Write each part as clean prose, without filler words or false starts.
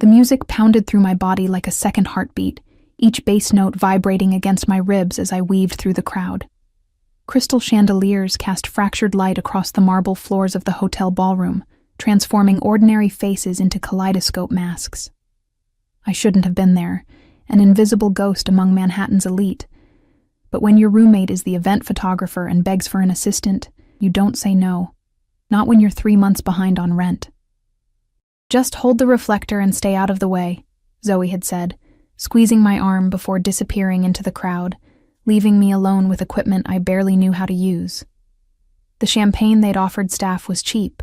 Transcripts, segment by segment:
The music pounded through my body like a second heartbeat, each bass note vibrating against my ribs as I weaved through the crowd. Crystal chandeliers cast fractured light across the marble floors of the hotel ballroom, transforming ordinary faces into kaleidoscope masks. I shouldn't have been there, an invisible ghost among Manhattan's elite. But when your roommate is the event photographer and begs for an assistant, you don't say no. Not when you're 3 months behind on rent. "Just hold the reflector and stay out of the way," Zoe had said, squeezing my arm before disappearing into the crowd, leaving me alone with equipment I barely knew how to use. The champagne they'd offered staff was cheap,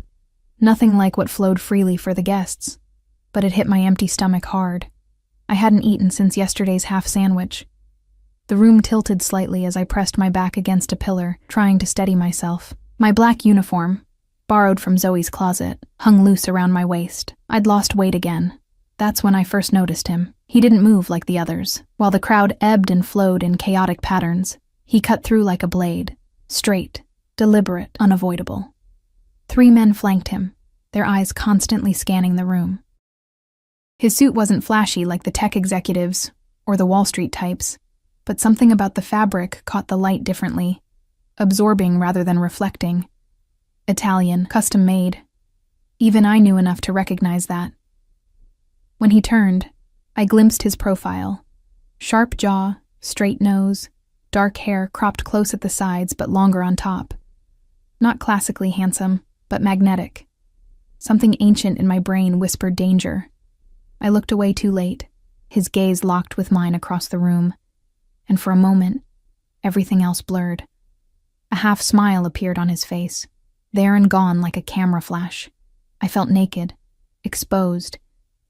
nothing like what flowed freely for the guests, but it hit my empty stomach hard. I hadn't eaten since yesterday's half sandwich. The room tilted slightly as I pressed my back against a pillar, trying to steady myself. My black uniform, borrowed from Zoe's closet, hung loose around my waist. I'd lost weight again. That's when I first noticed him. He didn't move like the others. While the crowd ebbed and flowed in chaotic patterns, he cut through like a blade. Straight, deliberate, unavoidable. 3 men flanked him, their eyes constantly scanning the room. His suit wasn't flashy like the tech executives or the Wall Street types, but something about the fabric caught the light differently, absorbing rather than reflecting. Italian, custom-made. Even I knew enough to recognize that. When he turned, I glimpsed his profile. Sharp jaw, straight nose, dark hair cropped close at the sides but longer on top. Not classically handsome, but magnetic. Something ancient in my brain whispered danger. I looked away too late, his gaze locked with mine across the room, and for a moment, everything else blurred. A half smile appeared on his face, there and gone like a camera flash. I felt naked, exposed,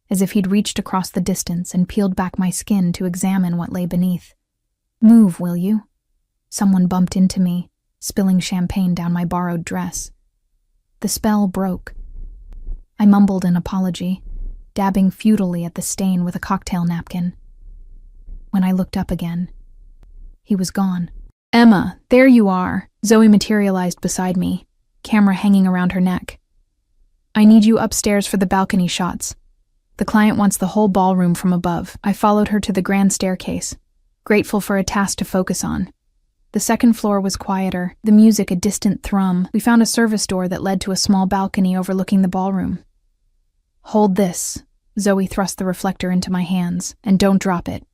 as if he'd reached across the distance and peeled back my skin to examine what lay beneath. "Move, will you?" Someone bumped into me, spilling champagne down my borrowed dress. The spell broke. I mumbled an apology, dabbing futilely at the stain with a cocktail napkin. When I looked up again, he was gone. "Emma, there you are!" Zoe materialized beside me, camera hanging around her neck. "I need you upstairs for the balcony shots. The client wants the whole ballroom from above." I followed her to the grand staircase, grateful for a task to focus on. The second floor was quieter, the music a distant thrum. We found a service door that led to a small balcony overlooking the ballroom. "Hold this." Zoe thrust the reflector into my hands. "And don't drop it.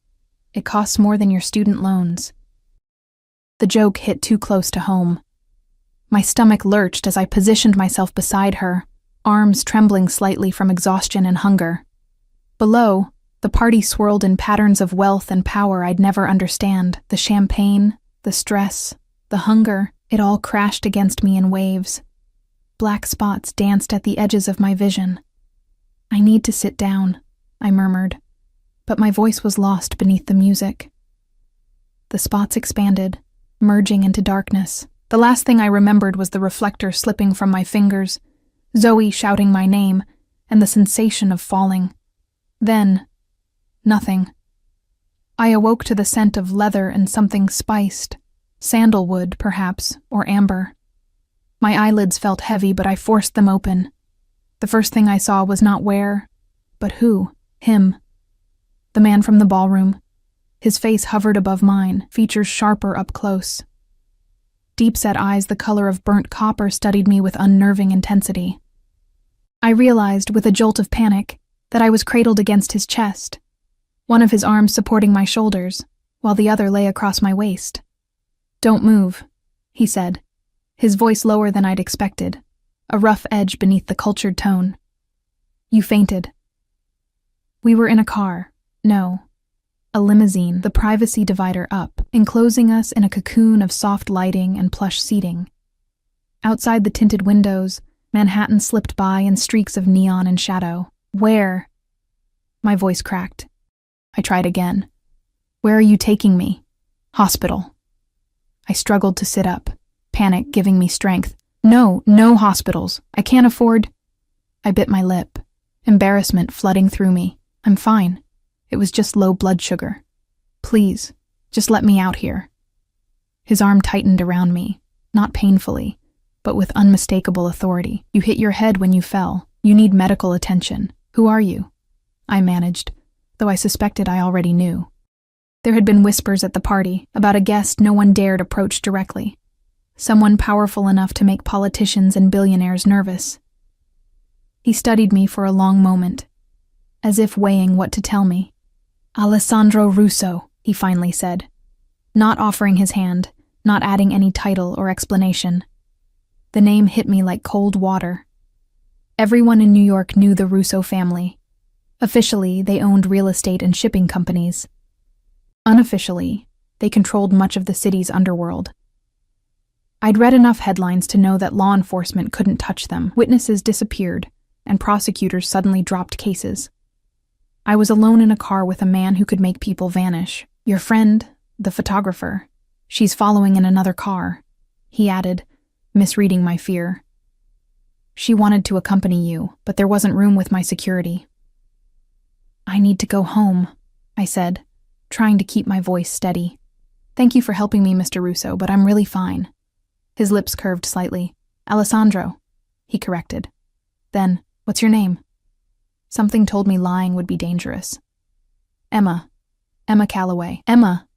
It costs more than your student loans." The joke hit too close to home. My stomach lurched as I positioned myself beside her, arms trembling slightly from exhaustion and hunger. Below, the party swirled in patterns of wealth and power I'd never understand. The champagne, the stress, the hunger, it all crashed against me in waves. Black spots danced at the edges of my vision. "I need to sit down," I murmured, but my voice was lost beneath the music. The spots expanded, merging into darkness. The last thing I remembered was the reflector slipping from my fingers, Zoe shouting my name, and the sensation of falling. Then, nothing. I awoke to the scent of leather and something spiced, sandalwood, perhaps, or amber. My eyelids felt heavy, but I forced them open. The first thing I saw was not where, but who. Him. The man from the ballroom. His face hovered above mine, features sharper up close. Deep-set eyes the color of burnt copper studied me with unnerving intensity. I realized, with a jolt of panic, that I was cradled against his chest, one of his arms supporting my shoulders, while the other lay across my waist. "Don't move," he said, his voice lower than I'd expected, a rough edge beneath the cultured tone. "You fainted." We were in a car. No. A limousine, the privacy divider up, enclosing us in a cocoon of soft lighting and plush seating. Outside the tinted windows, Manhattan slipped by in streaks of neon and shadow. "Where?" My voice cracked. I tried again. "Where are you taking me?" "Hospital." I struggled to sit up, panic giving me strength. "No, no hospitals. I can't afford—" I bit my lip, embarrassment flooding through me. "I'm fine. It was just low blood sugar. Please, just let me out here." His arm tightened around me, not painfully, but with unmistakable authority. "You hit your head when you fell. You need medical attention. Who are you?" I managed, though I suspected I already knew. There had been whispers at the party about a guest no one dared approach directly. Someone powerful enough to make politicians and billionaires nervous. He studied me for a long moment, as if weighing what to tell me. Alessandro Russo, he finally said, not offering his hand, not adding any title or explanation. The name hit me like cold water. Everyone in New York knew the Russo family. Officially, they owned real estate and shipping companies. Unofficially, they controlled much of the city's underworld. I'd read enough headlines to know that law enforcement couldn't touch them. Witnesses disappeared, and prosecutors suddenly dropped cases. I was alone in a car with a man who could make people vanish. Your friend, the photographer, she's following in another car, he added, misreading my fear. She wanted to accompany you, but there wasn't room with my security. I need to go home, I said, trying to keep my voice steady. Thank you for helping me, Mr. Russo, but I'm really fine. His lips curved slightly. Alessandro, he corrected. Then, what's your name? Something told me lying would be dangerous. Emma Calloway. Emma,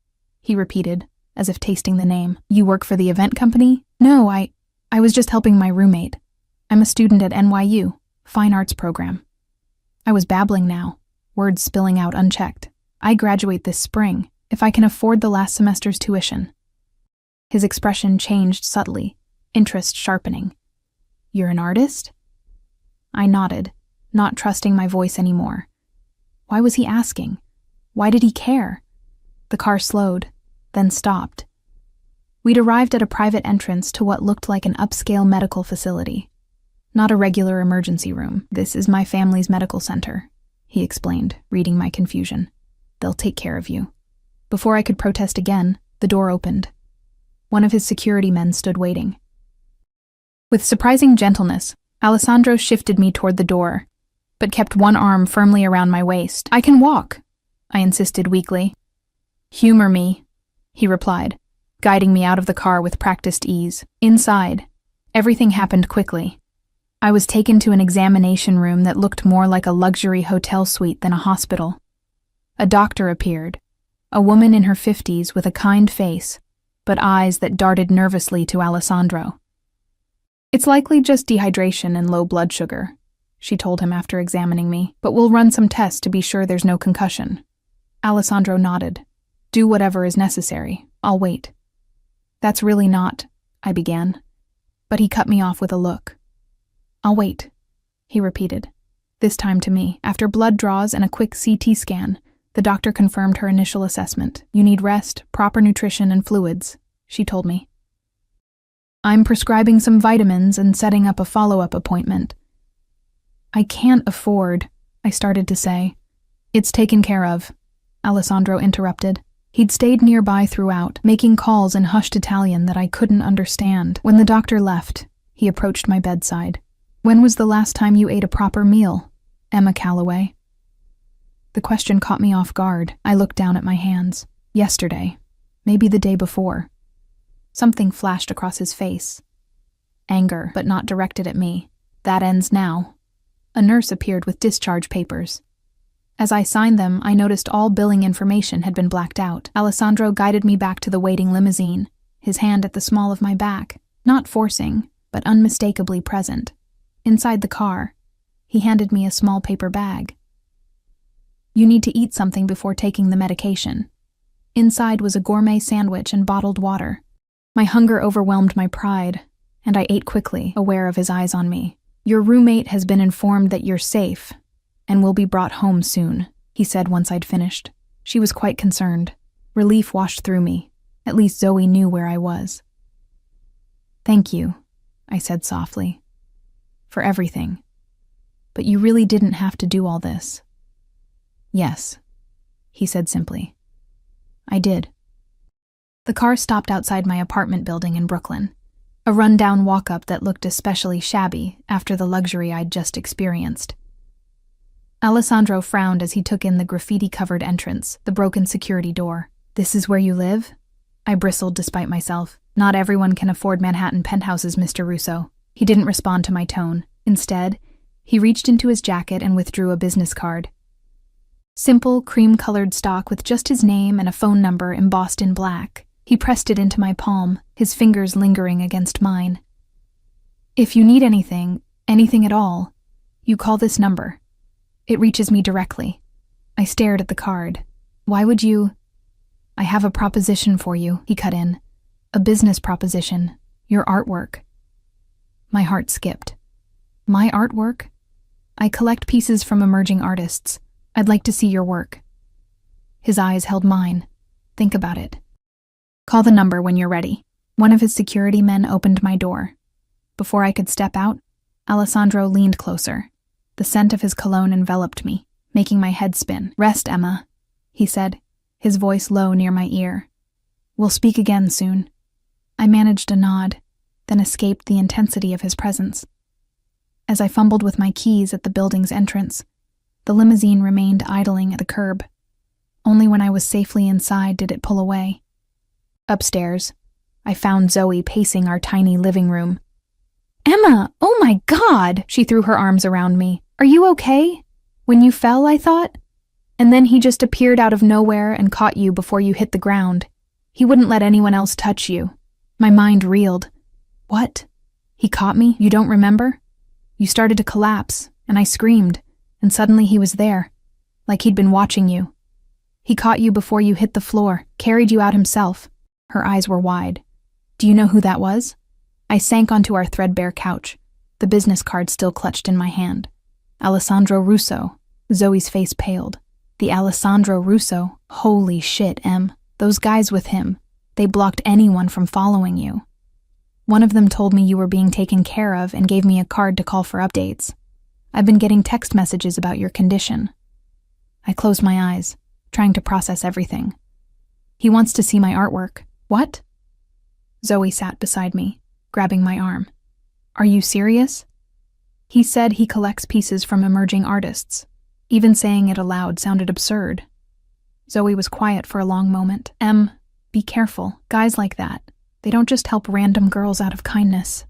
he repeated, as if tasting the name. You work for the event company? No, I was just helping my roommate. I'm a student at NYU, Fine Arts program. I was babbling now, words spilling out unchecked. I graduate this spring, if I can afford the last semester's tuition. His expression changed subtly, interest sharpening. You're an artist? I nodded, not trusting my voice anymore. Why was he asking? Why did he care? The car slowed, then stopped. We'd arrived at a private entrance to what looked like an upscale medical facility. Not a regular emergency room. This is my family's medical center, he explained, reading my confusion. They'll take care of you. Before I could protest again, the door opened. One of his security men stood waiting. With surprising gentleness, Alessandro shifted me toward the door, but kept one arm firmly around my waist. I can walk, I insisted weakly. Humor me, he replied, guiding me out of the car with practiced ease. Inside, everything happened quickly. I was taken to an examination room that looked more like a luxury hotel suite than a hospital. A doctor appeared, a woman in her 50s with a kind face, but eyes that darted nervously to Alessandro. It's likely just dehydration and low blood sugar, she told him after examining me, but we'll run some tests to be sure there's no concussion. Alessandro nodded. Do whatever is necessary. I'll wait. That's really not, I began, but he cut me off with a look. I'll wait, he repeated, this time to me. After blood draws and a quick CT scan, the doctor confirmed her initial assessment. You need rest, proper nutrition, and fluids, she told me. I'm prescribing some vitamins and setting up a follow-up appointment. I can't afford, I started to say. It's taken care of, Alessandro interrupted. He'd stayed nearby throughout, making calls in hushed Italian that I couldn't understand. When the doctor left, he approached my bedside. When was the last time you ate a proper meal, Emma Calloway? The question caught me off guard. I looked down at my hands. Yesterday. Maybe the day before. Something flashed across his face. Anger, but not directed at me. That ends now. A nurse appeared with discharge papers. As I signed them, I noticed all billing information had been blacked out. Alessandro guided me back to the waiting limousine, his hand at the small of my back, not forcing, but unmistakably present. Inside the car, he handed me a small paper bag. You need to eat something before taking the medication. Inside was a gourmet sandwich and bottled water. My hunger overwhelmed my pride, and I ate quickly, aware of his eyes on me. Your roommate has been informed that you're safe, and will be brought home soon, he said once I'd finished. She was quite concerned. Relief washed through me. At least Zoe knew where I was. Thank you, I said softly, for everything. But you really didn't have to do all this. Yes, he said simply. I did. The car stopped outside my apartment building in Brooklyn, a run-down walk-up that looked especially shabby after the luxury I'd just experienced. Alessandro frowned as he took in the graffiti-covered entrance, the broken security door. This is where you live? I bristled despite myself. Not everyone can afford Manhattan penthouses, Mr. Russo. He didn't respond to my tone. Instead, he reached into his jacket and withdrew a business card. Simple, cream-colored stock with just his name and a phone number embossed in black. He pressed it into my palm, his fingers lingering against mine. If you need anything at all, you call this number. It reaches me directly. I stared at the card. Why would you? I have a proposition for you, he cut in. A business proposition. Your artwork. My heart skipped. My artwork? I collect pieces from emerging artists. I'd like to see your work. His eyes held mine. Think about it. Call the number when you're ready. One of his security men opened my door. Before I could step out, Alessandro leaned closer. The scent of his cologne enveloped me, making my head spin. Rest, Emma, he said, his voice low near my ear. We'll speak again soon. I managed a nod, then escaped the intensity of his presence. As I fumbled with my keys at the building's entrance, the limousine remained idling at the curb. Only when I was safely inside did it pull away. Upstairs, I found Zoe pacing our tiny living room. Emma, oh my God! She threw her arms around me. Are you okay? When you fell, I thought? And then he just appeared out of nowhere and caught you before you hit the ground. He wouldn't let anyone else touch you. My mind reeled. What? He caught me? You don't remember? You started to collapse, and I screamed, and suddenly he was there, like he'd been watching you. He caught you before you hit the floor, carried you out himself. Her eyes were wide. Do you know who that was? I sank onto our threadbare couch, the business card still clutched in my hand. Alessandro Russo. Zoe's face paled. The Alessandro Russo. Holy shit, Em. Those guys with him. They blocked anyone from following you. One of them told me you were being taken care of and gave me a card to call for updates. I've been getting text messages about your condition. I closed my eyes, trying to process everything. He wants to see my artwork. What? Zoe sat beside me, grabbing my arm. Are you serious? He said he collects pieces from emerging artists. Even saying it aloud sounded absurd. Zoe was quiet for a long moment. Em, be careful. Guys like that, they don't just help random girls out of kindness.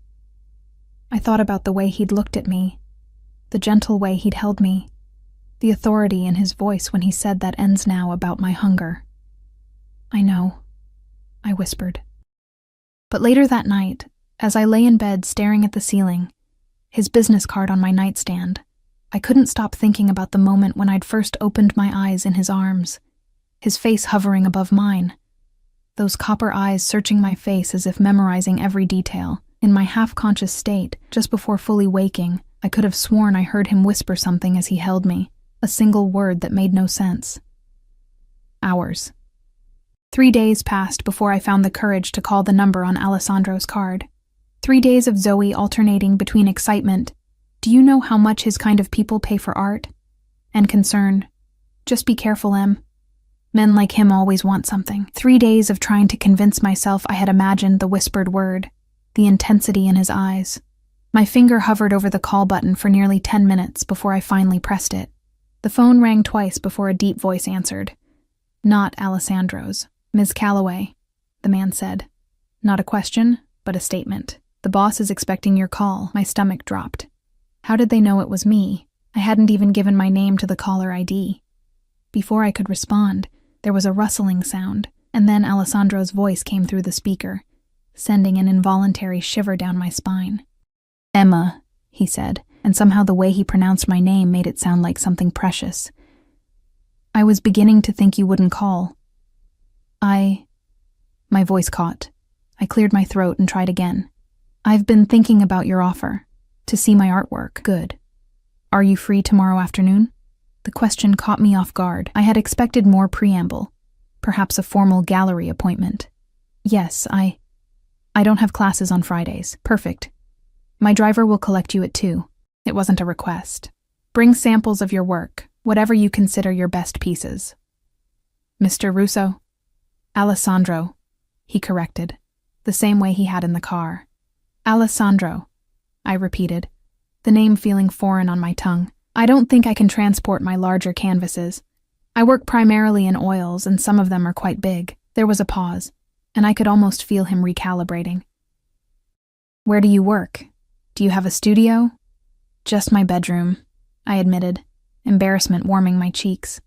I thought about the way he'd looked at me, the gentle way he'd held me, the authority in his voice when he said that ends now about my hunger. I know, I whispered. But later that night, as I lay in bed staring at the ceiling, his business card on my nightstand, I couldn't stop thinking about the moment when I'd first opened my eyes in his arms, his face hovering above mine. Those copper eyes searching my face as if memorizing every detail. In my half-conscious state, just before fully waking, I could have sworn I heard him whisper something as he held me, a single word that made no sense. Hours. 3 days passed before I found the courage to call the number on Alessandro's card. 3 days of Zoe alternating between excitement, do you know how much his kind of people pay for art? And concern, just be careful, Em. Men like him always want something. 3 days of trying to convince myself I had imagined the whispered word, the intensity in his eyes. My finger hovered over the call button for nearly 10 minutes before I finally pressed it. The phone rang twice before a deep voice answered. Not Alessandro's. Ms. Calloway, the man said. Not a question, but a statement. The boss is expecting your call. My stomach dropped. How did they know it was me? I hadn't even given my name to the caller ID. Before I could respond, there was a rustling sound, and then Alessandro's voice came through the speaker, sending an involuntary shiver down my spine. Emma, he said, and somehow the way he pronounced my name made it sound like something precious. I was beginning to think you wouldn't call. My voice caught. I cleared my throat and tried again. I've been thinking about your offer. To see my artwork. Good. Are you free tomorrow afternoon? The question caught me off guard. I had expected more preamble. Perhaps a formal gallery appointment. Yes, I don't have classes on Fridays. Perfect. My driver will collect you at 2. It wasn't a request. Bring samples of your work, whatever you consider your best pieces. Mr. Russo? Alessandro, he corrected, the same way he had in the car. Alessandro, I repeated, the name feeling foreign on my tongue. I don't think I can transport my larger canvases. I work primarily in oils, and some of them are quite big. There was a pause, and I could almost feel him recalibrating. Where do you work? Do you have a studio? Just my bedroom, I admitted, embarrassment warming my cheeks.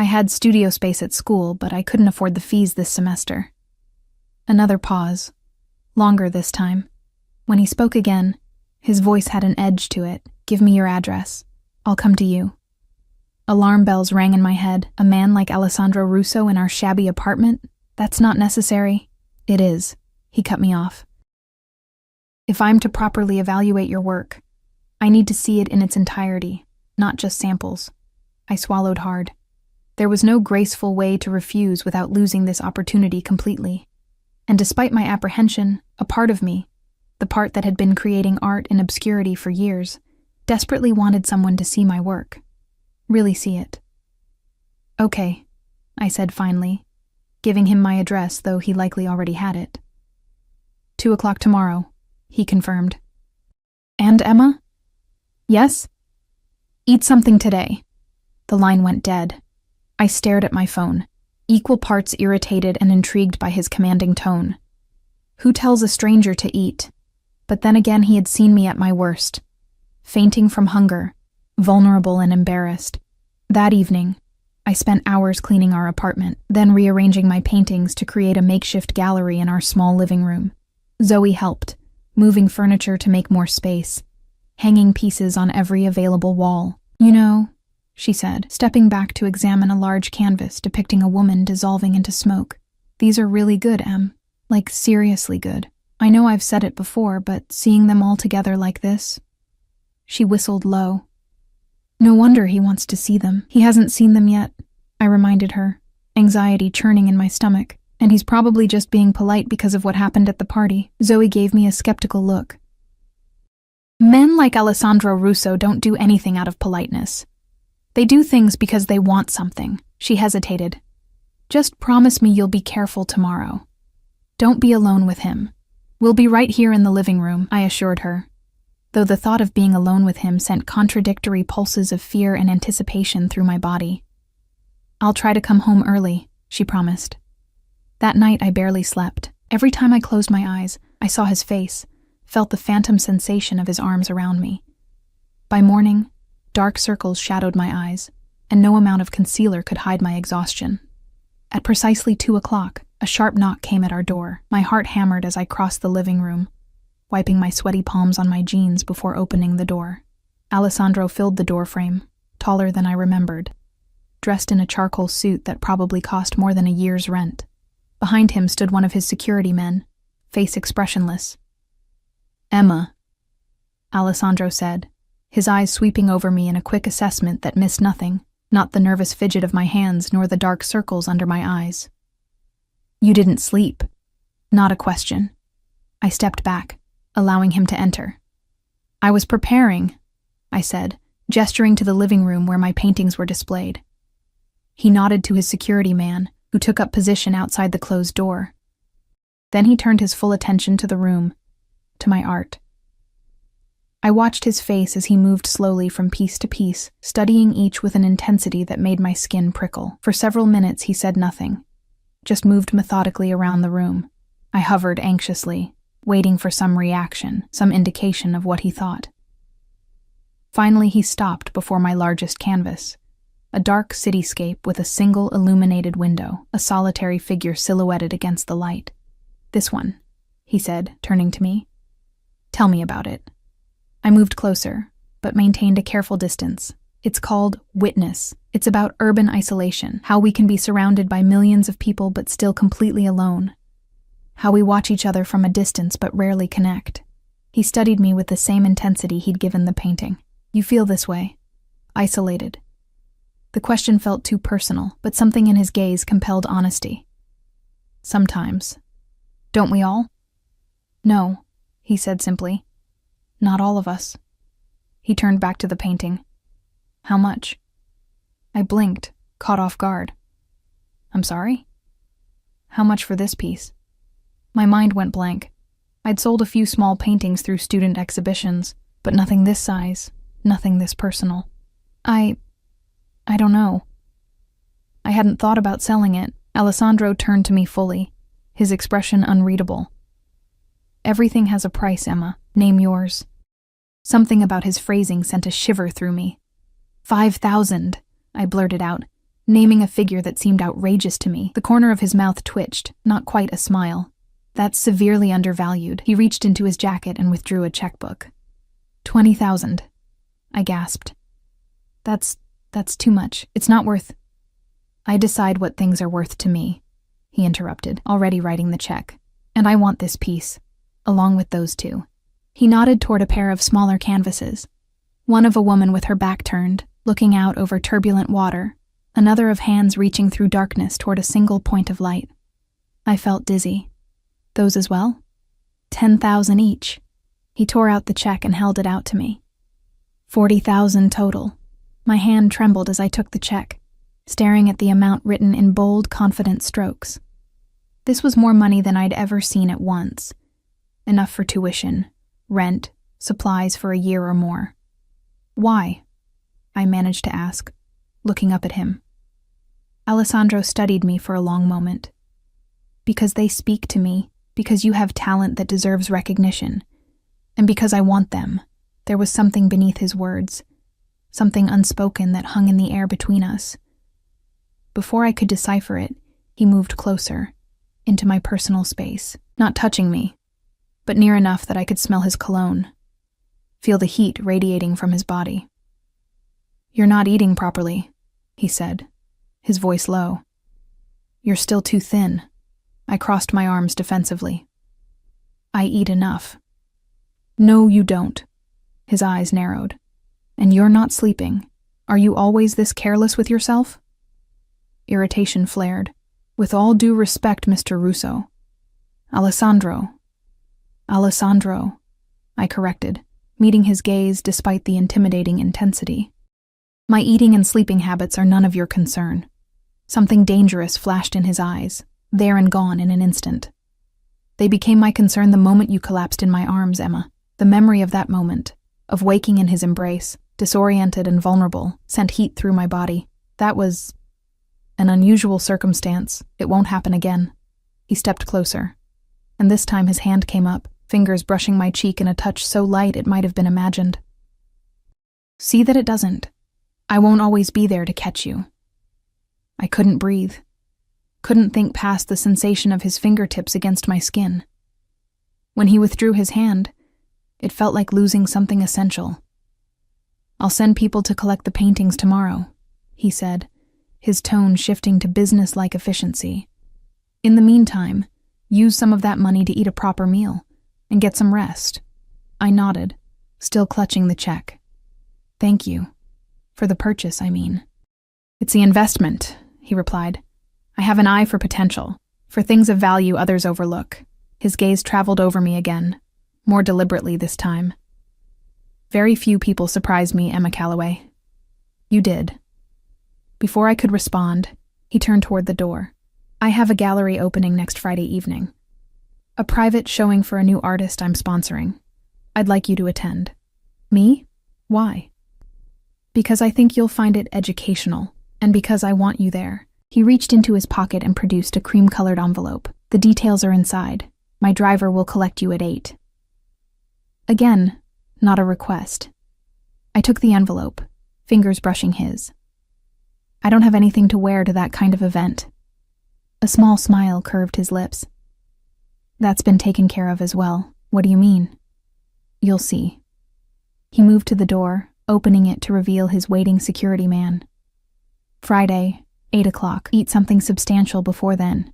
I had studio space at school, but I couldn't afford the fees this semester. Another pause. Longer this time. When he spoke again, his voice had an edge to it. Give me your address. I'll come to you. Alarm bells rang in my head. A man like Alessandro Russo in our shabby apartment? That's not necessary. It is. He cut me off. If I'm to properly evaluate your work, I need to see it in its entirety, not just samples. I swallowed hard. There was no graceful way to refuse without losing this opportunity completely. And despite my apprehension, a part of me, the part that had been creating art in obscurity for years, desperately wanted someone to see my work. Really see it. Okay, I said finally, giving him my address, though he likely already had it. 2 o'clock tomorrow, he confirmed. And Emma? Yes? Eat something today. The line went dead. I stared at my phone, equal parts irritated and intrigued by his commanding tone. Who tells a stranger to eat? But then again, he had seen me at my worst, fainting from hunger, vulnerable and embarrassed. That evening, I spent hours cleaning our apartment, then rearranging my paintings to create a makeshift gallery in our small living room. Zoe helped, moving furniture to make more space, hanging pieces on every available wall. You know, she said, stepping back to examine a large canvas depicting a woman dissolving into smoke. These are really good, Em. Like, seriously good. I know I've said it before, but seeing them all together like this... She whistled low. No wonder he wants to see them. He hasn't seen them yet, I reminded her, anxiety churning in my stomach. And he's probably just being polite because of what happened at the party. Zoe gave me a skeptical look. Men like Alessandro Russo don't do anything out of politeness. They do things because they want something. She hesitated. Just promise me you'll be careful tomorrow. Don't be alone with him. We'll be right here in the living room, I assured her, though the thought of being alone with him sent contradictory pulses of fear and anticipation through my body. I'll try to come home early, she promised. That night I barely slept. Every time I closed my eyes, I saw his face, felt the phantom sensation of his arms around me. By morning, dark circles shadowed my eyes, and no amount of concealer could hide my exhaustion. At precisely 2 o'clock, a sharp knock came at our door. My heart hammered as I crossed the living room, wiping my sweaty palms on my jeans before opening the door. Alessandro filled the doorframe, taller than I remembered, dressed in a charcoal suit that probably cost more than a year's rent. Behind him stood one of his security men, face expressionless. Emma, Alessandro said, his eyes sweeping over me in a quick assessment that missed nothing, not the nervous fidget of my hands nor the dark circles under my eyes. You didn't sleep. Not a question. I stepped back, allowing him to enter. I was preparing, I said, gesturing to the living room where my paintings were displayed. He nodded to his security man, who took up position outside the closed door. Then he turned his full attention to the room, to my art. I watched his face as he moved slowly from piece to piece, studying each with an intensity that made my skin prickle. For several minutes he said nothing, just moved methodically around the room. I hovered anxiously, waiting for some reaction, some indication of what he thought. Finally he stopped before my largest canvas, a dark cityscape with a single illuminated window, a solitary figure silhouetted against the light. This one, he said, turning to me. Tell me about it. I moved closer, but maintained a careful distance. It's called Witness. It's about urban isolation, how we can be surrounded by millions of people but still completely alone. How we watch each other from a distance but rarely connect. He studied me with the same intensity he'd given the painting. You feel this way? Isolated. The question felt too personal, but something in his gaze compelled honesty. Sometimes. Don't we all? No, he said simply. Not all of us. He turned back to the painting. How much? I blinked, caught off guard. I'm sorry? How much for this piece? My mind went blank. I'd sold a few small paintings through student exhibitions, but nothing this size, nothing this personal. I don't know. I hadn't thought about selling it. Alessandro turned to me fully, his expression unreadable. Everything has a price, Emma. Name yours. Something about his phrasing sent a shiver through me. 5,000, I blurted out, naming a figure that seemed outrageous to me. The corner of his mouth twitched, not quite a smile. That's severely undervalued. He reached into his jacket and withdrew a checkbook. 20,000. I gasped. That's too much. It's not worth. I decide what things are worth to me, he interrupted, already writing the check. And I want this piece, along with those two. He nodded toward a pair of smaller canvases. One of a woman with her back turned, looking out over turbulent water, another of hands reaching through darkness toward a single point of light. I felt dizzy. Those as well? 10,000 each. He tore out the check and held it out to me. 40,000 total. My hand trembled as I took the check, staring at the amount written in bold, confident strokes. This was more money than I'd ever seen at once. Enough for tuition, rent, supplies for a year or more. Why? I managed to ask, looking up at him. Alessandro studied me for a long moment. Because they speak to me, because you have talent that deserves recognition, and because I want them. There was something beneath his words, something unspoken that hung in the air between us. Before I could decipher it, he moved closer, into my personal space, not touching me, but near enough that I could smell his cologne, feel the heat radiating from his body. "You're not eating properly," he said, his voice low. "You're still too thin." I crossed my arms defensively. "I eat enough." "No, you don't." His eyes narrowed. "And you're not sleeping. Are you always this careless with yourself?" Irritation flared. "With all due respect, Mr. Russo." Alessandro, I corrected, meeting his gaze despite the intimidating intensity. "My eating and sleeping habits are none of your concern." Something dangerous flashed in his eyes, there and gone in an instant. "They became my concern the moment you collapsed in my arms, Emma. The memory of that moment, of waking in his embrace, disoriented and vulnerable, sent heat through my body. That was an unusual circumstance. It won't happen again." He stepped closer, and this time his hand came up, fingers brushing my cheek in a touch so light it might have been imagined. "See that it doesn't. I won't always be there to catch you." I couldn't breathe. Couldn't think past the sensation of his fingertips against my skin. When he withdrew his hand, it felt like losing something essential. "I'll send people to collect the paintings tomorrow," he said, his tone shifting to business-like efficiency. "In the meantime, use some of that money to eat a proper meal and get some rest." I nodded, still clutching the check. "Thank you. For the purchase, I mean." "It's the investment," he replied. "I have an eye for potential, for things of value others overlook." His gaze traveled over me again, more deliberately this time. "Very few people surprise me, Emma Calloway." "You did." Before I could respond, he turned toward the door. "I have a gallery opening next Friday evening. A private showing for a new artist I'm sponsoring. I'd like you to attend." "Me? Why?" "Because I think you'll find it educational, and because I want you there." He reached into his pocket and produced a cream-colored envelope. "The details are inside. My driver will collect you at 8. Again, not a request. I took the envelope, fingers brushing his. "I don't have anything to wear to that kind of event." A small smile curved his lips. "That's been taken care of as well." "What do you mean?" "You'll see." He moved to the door, opening it to reveal his waiting security man. "Friday, 8 o'clock. Eat something substantial before then."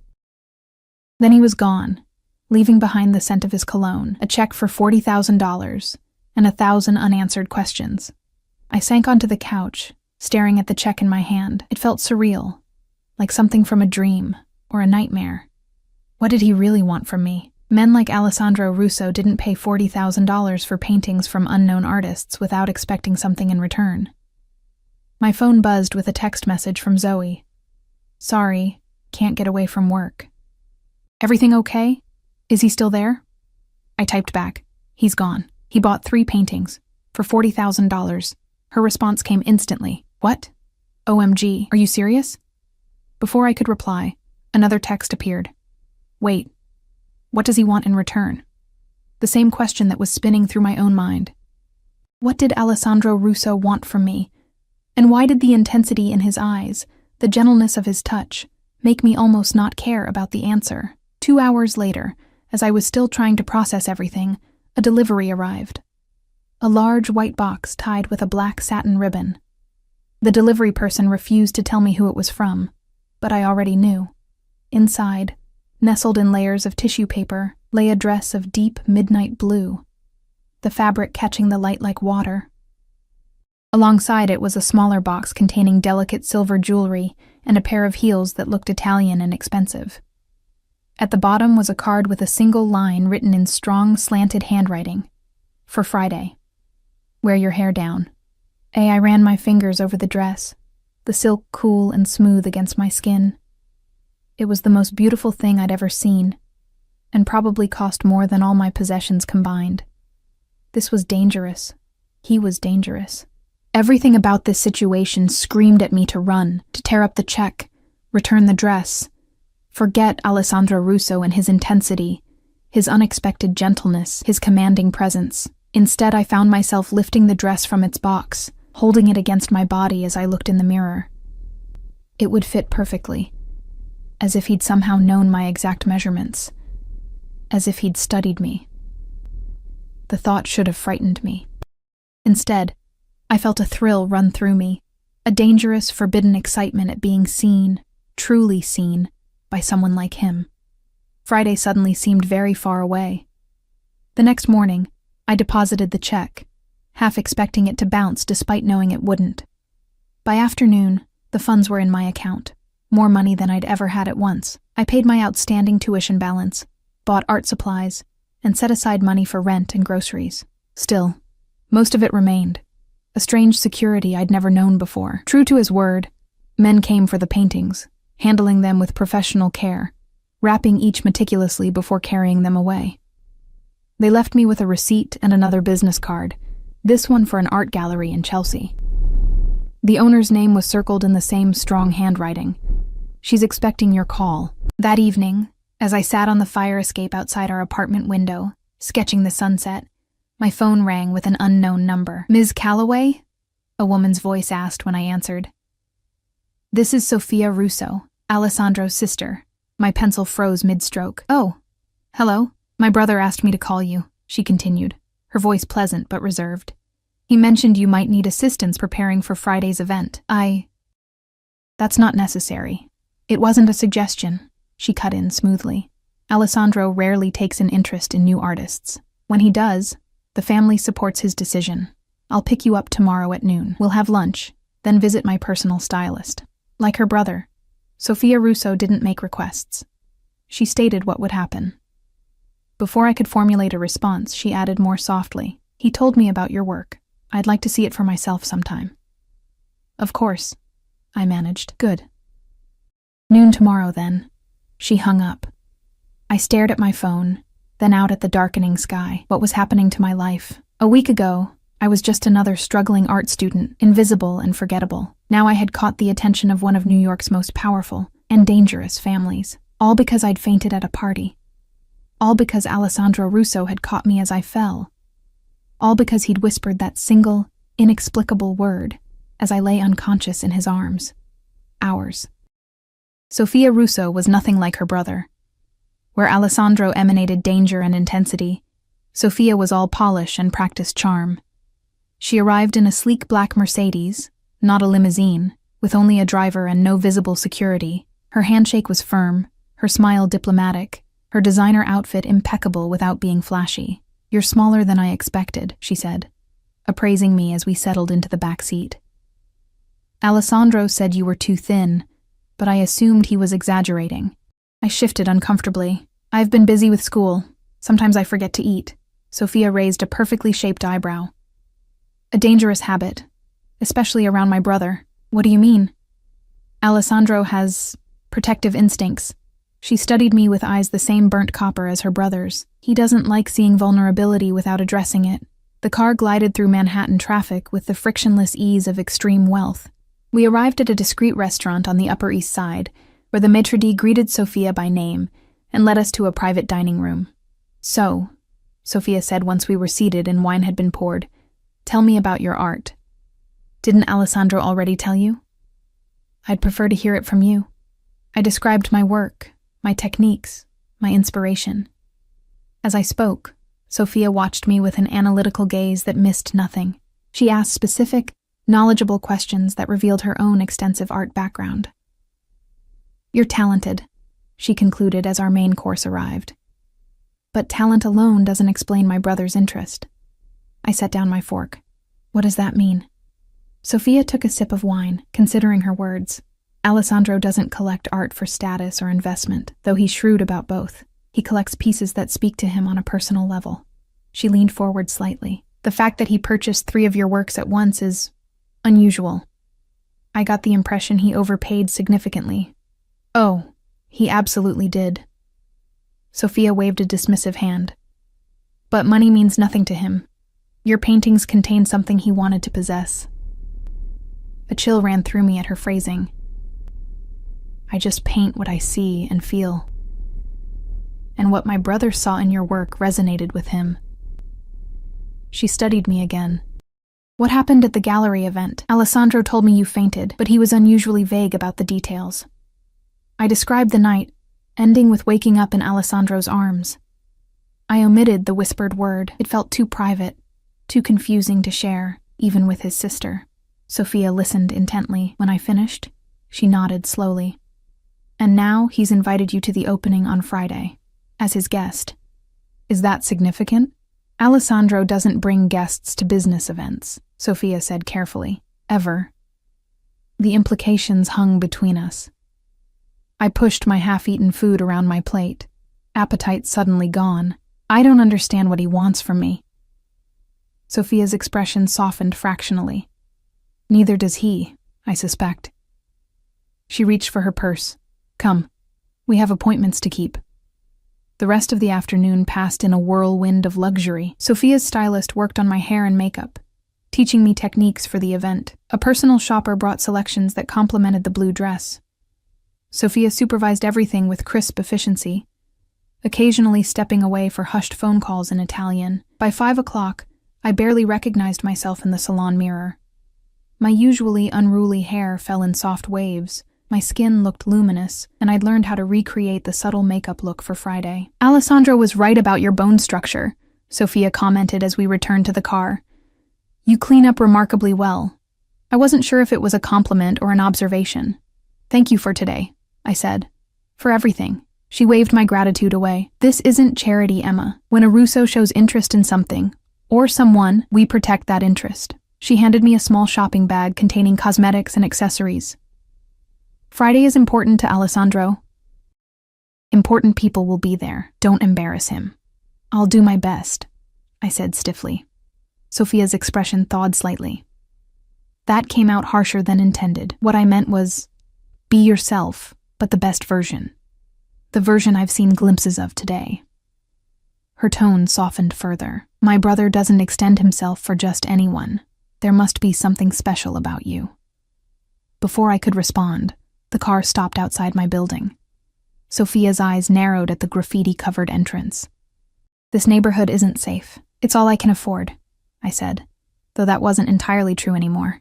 Then he was gone, leaving behind the scent of his cologne, a check for $40,000, and 1,000 unanswered questions. I sank onto the couch, staring at the check in my hand. It felt surreal, like something from a dream or a nightmare. What did he really want from me? Men like Alessandro Russo didn't pay $40,000 for paintings from unknown artists without expecting something in return. My phone buzzed with a text message from Zoe. "Sorry, can't get away from work." "Everything okay? Is he still there?" I typed back. "He's gone. He bought 3 paintings for $40,000. Her response came instantly. "What? OMG, are you serious?" Before I could reply, another text appeared. "Wait, what does he want in return?" The same question that was spinning through my own mind. What did Alessandro Russo want from me? And why did the intensity in his eyes, the gentleness of his touch, make me almost not care about the answer. 2 hours later, as I was still trying to process everything, a delivery arrived. A large white box tied with a black satin ribbon. The delivery person refused to tell me who it was from, but I already knew. Inside, nestled in layers of tissue paper, lay a dress of deep midnight blue, the fabric catching the light like water. Alongside it was a smaller box containing delicate silver jewelry and a pair of heels that looked Italian and expensive. At the bottom was a card with a single line written in strong, slanted handwriting. For Friday. Wear your hair down. I ran my fingers over the dress, the silk cool and smooth against my skin. It was the most beautiful thing I'd ever seen, and probably cost more than all my possessions combined. This was dangerous. He was dangerous. Everything about this situation screamed at me to run, to tear up the check, return the dress, forget Alessandro Russo and his intensity, his unexpected gentleness, his commanding presence. Instead, I found myself lifting the dress from its box, holding it against my body as I looked in the mirror. It would fit perfectly, as if he'd somehow known my exact measurements, as if he'd studied me. The thought should have frightened me. Instead, I felt a thrill run through me, a dangerous, forbidden excitement at being seen, truly seen, by someone like him. Friday suddenly seemed very far away. The next morning, I deposited the check, half expecting it to bounce despite knowing it wouldn't. By afternoon, the funds were in my account, more money than I'd ever had at once. I paid my outstanding tuition balance, bought art supplies, and set aside money for rent and groceries. Still, most of it remained, a strange security I'd never known before. True to his word, men came for the paintings, handling them with professional care, wrapping each meticulously before carrying them away. They left me with a receipt and another business card, this one for an art gallery in Chelsea. The owner's name was circled in the same strong handwriting. She's expecting your call. That evening, as I sat on the fire escape outside our apartment window, sketching the sunset, my phone rang with an unknown number. "Ms. Calloway?" a woman's voice asked when I answered. "This is Sophia Russo, Alessandro's sister." My pencil froze mid-stroke. "Oh, hello. My brother asked me to call you," she continued, her voice pleasant but reserved. "He mentioned you might need assistance preparing for Friday's event. That's not necessary. It wasn't a suggestion," she cut in smoothly. "Alessandro rarely takes an interest in new artists. When he does, the family supports his decision. I'll pick you up tomorrow at noon. We'll have lunch, then visit my personal stylist." Like her brother, Sophia Russo didn't make requests. She stated what would happen. Before I could formulate a response, she added more softly, "He told me about your work. I'd like to see it for myself sometime." "Of course," I managed. "Good. Noon tomorrow, then." She hung up. I stared at my phone, then out at the darkening sky. What was happening to my life? A week ago, I was just another struggling art student, invisible and forgettable. Now I had caught the attention of one of New York's most powerful and dangerous families, all because I'd fainted at a party. All because Alessandro Russo had caught me as I fell. All because he'd whispered that single, inexplicable word as I lay unconscious in his arms. Ours. Sophia Russo was nothing like her brother. Where Alessandro emanated danger and intensity, Sophia was all polish and practiced charm. She arrived in a sleek black Mercedes, not a limousine, with only a driver and no visible security. Her handshake was firm, her smile diplomatic, her designer outfit impeccable without being flashy. "You're smaller than I expected," she said, appraising me as we settled into the back seat. "Alessandro said you were too thin, but I assumed he was exaggerating." I shifted uncomfortably. "I've been busy with school. Sometimes I forget to eat." Sophia raised a perfectly shaped eyebrow. "A dangerous habit, especially around my brother." "What do you mean?" "Alessandro has protective instincts." She studied me with eyes the same burnt copper as her brother's. "He doesn't like seeing vulnerability without addressing it." The car glided through Manhattan traffic with the frictionless ease of extreme wealth. We arrived at a discreet restaurant on the Upper East Side, where the maitre d' greeted Sophia by name and led us to a private dining room. "So," Sophia said once we were seated and wine had been poured, "tell me about your art." "Didn't Alessandro already tell you?" I'd prefer to hear it from you. I described my work, my techniques, my inspiration. As I spoke, Sophia watched me with an analytical gaze that missed nothing. She asked specific, knowledgeable questions that revealed her own extensive art background. "You're talented," she concluded as our main course arrived. "But talent alone doesn't explain my brother's interest." I set down my fork. "What does that mean?" Sophia took a sip of wine, considering her words. "Alessandro doesn't collect art for status or investment, though he's shrewd about both. He collects pieces that speak to him on a personal level." She leaned forward slightly. "The fact that he purchased 3 of your works at once is unusual. I got the impression he overpaid significantly." "Oh, he absolutely did." Sophia waved a dismissive hand. "But money means nothing to him. Your paintings contain something he wanted to possess." A chill ran through me at her phrasing. "I just paint what I see and feel. And what my brother saw in your work resonated with him." She studied me again. "What happened at the gallery event? Alessandro told me you fainted, but he was unusually vague about the details." I described the night, ending with waking up in Alessandro's arms. I omitted the whispered word. It felt too private, too confusing to share, even with his sister. Sophia listened intently. When I finished, she nodded slowly. "And now he's invited you to the opening on Friday, as his guest. Is that significant?" "Alessandro doesn't bring guests to business events," Sophia said carefully. "Ever." The implications hung between us. I pushed my half-eaten food around my plate, appetite suddenly gone. "I don't understand what he wants from me." Sophia's expression softened fractionally. "Neither does he, I suspect." She reached for her purse. "Come, we have appointments to keep." The rest of the afternoon passed in a whirlwind of luxury. Sophia's stylist worked on my hair and makeup, teaching me techniques for the event. A personal shopper brought selections that complemented the blue dress. Sophia supervised everything with crisp efficiency, occasionally stepping away for hushed phone calls in Italian. By 5 o'clock, I barely recognized myself in the salon mirror. My usually unruly hair fell in soft waves, my skin looked luminous, and I'd learned how to recreate the subtle makeup look for Friday. "Alessandro was right about your bone structure," Sophia commented as we returned to the car. "You clean up remarkably well." I wasn't sure if it was a compliment or an observation. "Thank you for today," I said. "For everything." She waved my gratitude away. "This isn't charity, Emma. When a Russo shows interest in something, or someone, we protect that interest." She handed me a small shopping bag containing cosmetics and accessories. "Friday is important to Alessandro. Important people will be there. Don't embarrass him." "I'll do my best," I said stiffly. Sophia's expression thawed slightly. That came out harsher than intended. What I meant was, be yourself, but the best version. The version I've seen glimpses of today. Her tone softened further. "My brother doesn't extend himself for just anyone. There must be something special about you." Before I could respond, the car stopped outside my building. Sophia's eyes narrowed at the graffiti-covered entrance. "This neighborhood isn't safe. It's all I can afford," I said, though that wasn't entirely true anymore.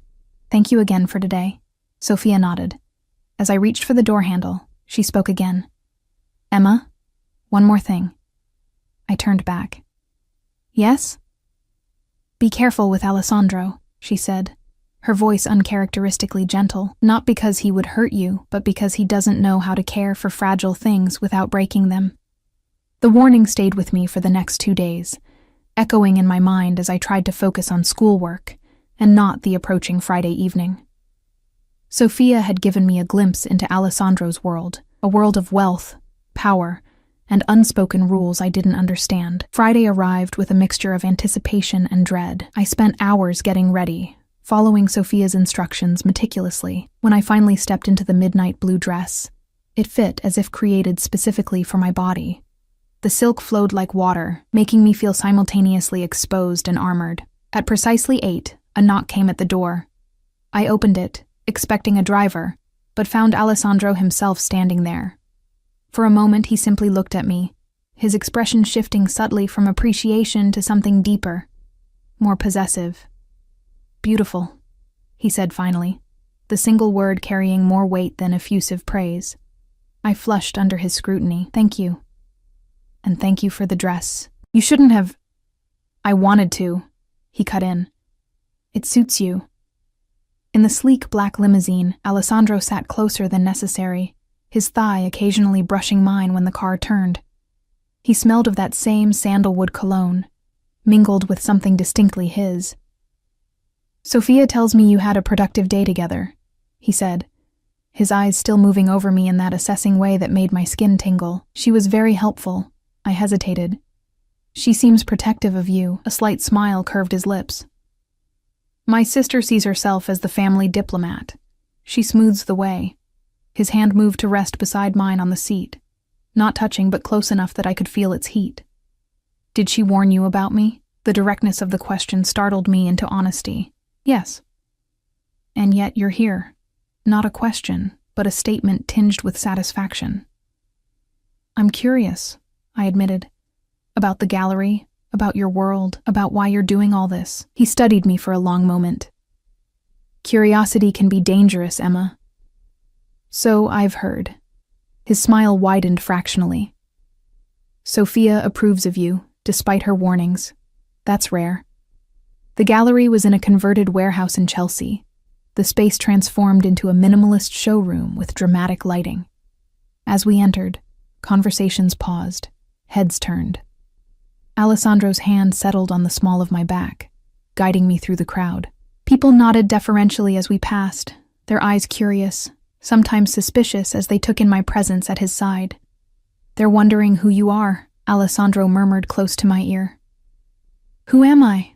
"Thank you again for today." Sophia nodded. As I reached for the door handle, she spoke again. "Emma, one more thing." I turned back. "Yes?" "Be careful with Alessandro," she said, her voice uncharacteristically gentle, "not because he would hurt you, but because he doesn't know how to care for fragile things without breaking them." The warning stayed with me for the next 2 days, echoing in my mind as I tried to focus on schoolwork and not the approaching Friday evening. Sophia had given me a glimpse into Alessandro's world, a world of wealth, power, and unspoken rules I didn't understand. Friday arrived with a mixture of anticipation and dread. I spent hours getting ready, following Sophia's instructions meticulously. When I finally stepped into the midnight blue dress, it fit as if created specifically for my body. The silk flowed like water, making me feel simultaneously exposed and armored. At precisely 8, a knock came at the door. I opened it, expecting a driver, but found Alessandro himself standing there. For a moment, he simply looked at me, his expression shifting subtly from appreciation to something deeper, more possessive. "Beautiful," he said finally. the single word carrying more weight than effusive praise. I flushed under his scrutiny. Thank you. And thank you for the dress. You shouldn't have. I wanted to, he cut in. It suits you. In the sleek black limousine, Alessandro sat closer than necessary, his thigh occasionally brushing mine when the car turned. He smelled of that same sandalwood cologne, mingled with something distinctly his. Sophia tells me you had a productive day together, he said, his eyes still moving over me in that assessing way that made my skin tingle. She was very helpful. I hesitated. She seems protective of you. A slight smile curved his lips. My sister sees herself as the family diplomat. She smooths the way. His hand moved to rest beside mine on the seat, not touching but close enough that I could feel its heat. Did she warn you about me? The directness of the question startled me into honesty. Yes. And yet you're here. Not a question, but a statement tinged with satisfaction. I'm curious, I admitted. About the gallery, about your world, about why you're doing all this. He studied me for a long moment. Curiosity can be dangerous, Emma. So I've heard. His smile widened fractionally. Sophia approves of you, despite her warnings. That's rare. The gallery was in a converted warehouse in Chelsea, the space transformed into a minimalist showroom with dramatic lighting. As we entered, conversations paused, heads turned. Alessandro's hand settled on the small of my back, guiding me through the crowd. People nodded deferentially as we passed, their eyes curious, sometimes suspicious as they took in my presence at his side. They're wondering who you are, Alessandro murmured close to my ear. Who am I?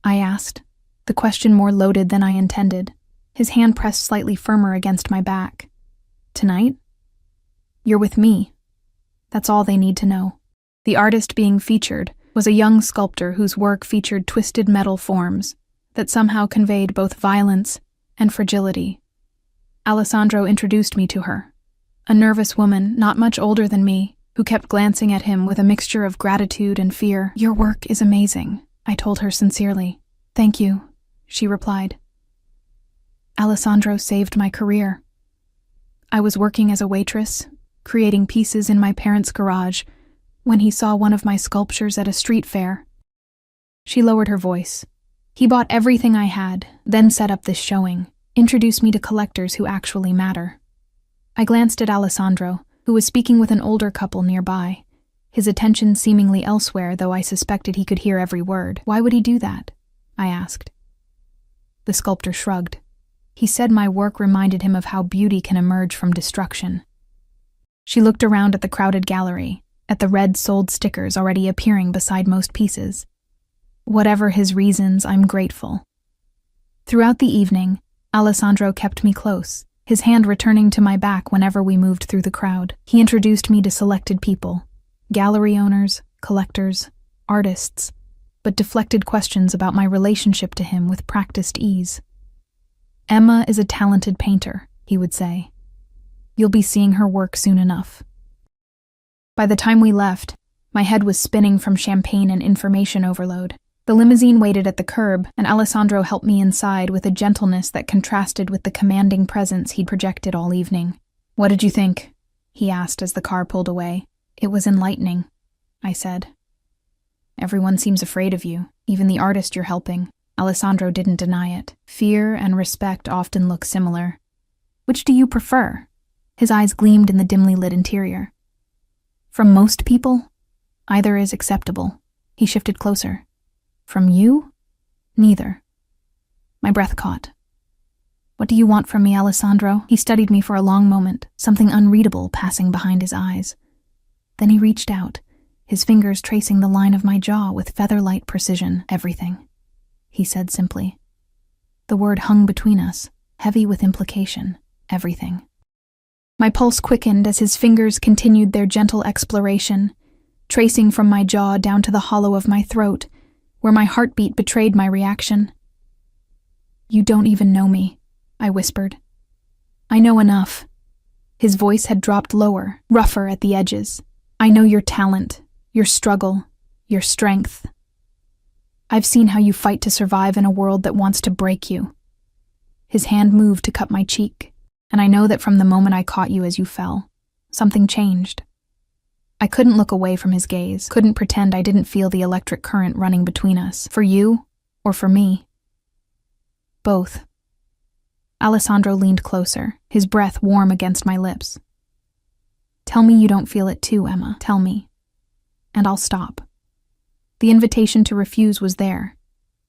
I asked, the question more loaded than I intended. His hand pressed slightly firmer against my back. Tonight? You're with me. That's all they need to know. The artist being featured was a young sculptor whose work featured twisted metal forms that somehow conveyed both violence and fragility. Alessandro introduced me to her, a nervous woman not much older than me, who kept glancing at him with a mixture of gratitude and fear. Your work is amazing, I told her sincerely. Thank you, she replied. Alessandro saved my career. I was working as a waitress, creating pieces in my parents' garage, when he saw one of my sculptures at a street fair. She lowered her voice. He bought everything I had, then set up this showing, introduced me to collectors who actually matter. I glanced at Alessandro, who was speaking with an older couple nearby, his attention seemingly elsewhere, though I suspected he could hear every word. Why would he do that? I asked. The sculptor shrugged. He said my work reminded him of how beauty can emerge from destruction. She looked around at the crowded gallery, at the red sold stickers already appearing beside most pieces. Whatever his reasons, I'm grateful. Throughout the evening, Alessandro kept me close, his hand returning to my back whenever we moved through the crowd. He introduced me to selected people, gallery owners, collectors, artists, but deflected questions about my relationship to him with practiced ease. Emma is a talented painter, he would say. You'll be seeing her work soon enough. By the time we left, my head was spinning from champagne and information overload. The limousine waited at the curb, and Alessandro helped me inside with a gentleness that contrasted with the commanding presence he'd projected all evening. What did you think? He asked as the car pulled away. It was enlightening, I said. Everyone seems afraid of you, even the artist you're helping. Alessandro didn't deny it. Fear and respect often look similar. Which do you prefer? His eyes gleamed in the dimly lit interior. From most people, either is acceptable. He shifted closer. From you? Neither. My breath caught. What do you want from me, Alessandro? He studied me for a long moment, something unreadable passing behind his eyes. Then he reached out, his fingers tracing the line of my jaw with feather-light precision. Everything, he said simply. The word hung between us, heavy with implication. Everything. My pulse quickened as his fingers continued their gentle exploration, tracing from my jaw down to the hollow of my throat, where my heartbeat betrayed my reaction. You don't even know me, I whispered. I know enough. His voice had dropped lower, rougher at the edges. I know your talent, your struggle, your strength. I've seen how you fight to survive in a world that wants to break you. His hand moved to cut my cheek, and I know that from the moment I caught you as you fell, something changed. I couldn't look away from his gaze, couldn't pretend I didn't feel the electric current running between us, for you or for me. Both. Alessandro leaned closer, his breath warm against my lips. Tell me you don't feel it too, Emma. Tell me. And I'll stop. The invitation to refuse was there,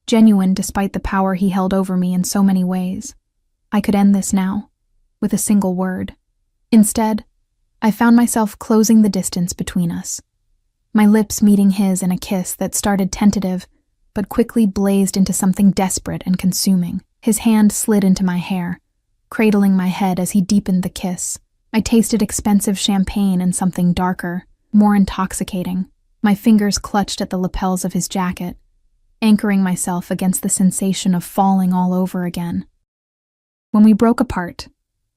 genuine despite the power he held over me in so many ways. I could end this now, with a single word. Instead, I found myself closing the distance between us, my lips meeting his in a kiss that started tentative, but quickly blazed into something desperate and consuming. His hand slid into my hair, cradling my head as he deepened the kiss. I tasted expensive champagne and something darker, more intoxicating. My fingers clutched at the lapels of his jacket, anchoring myself against the sensation of falling all over again. When we broke apart,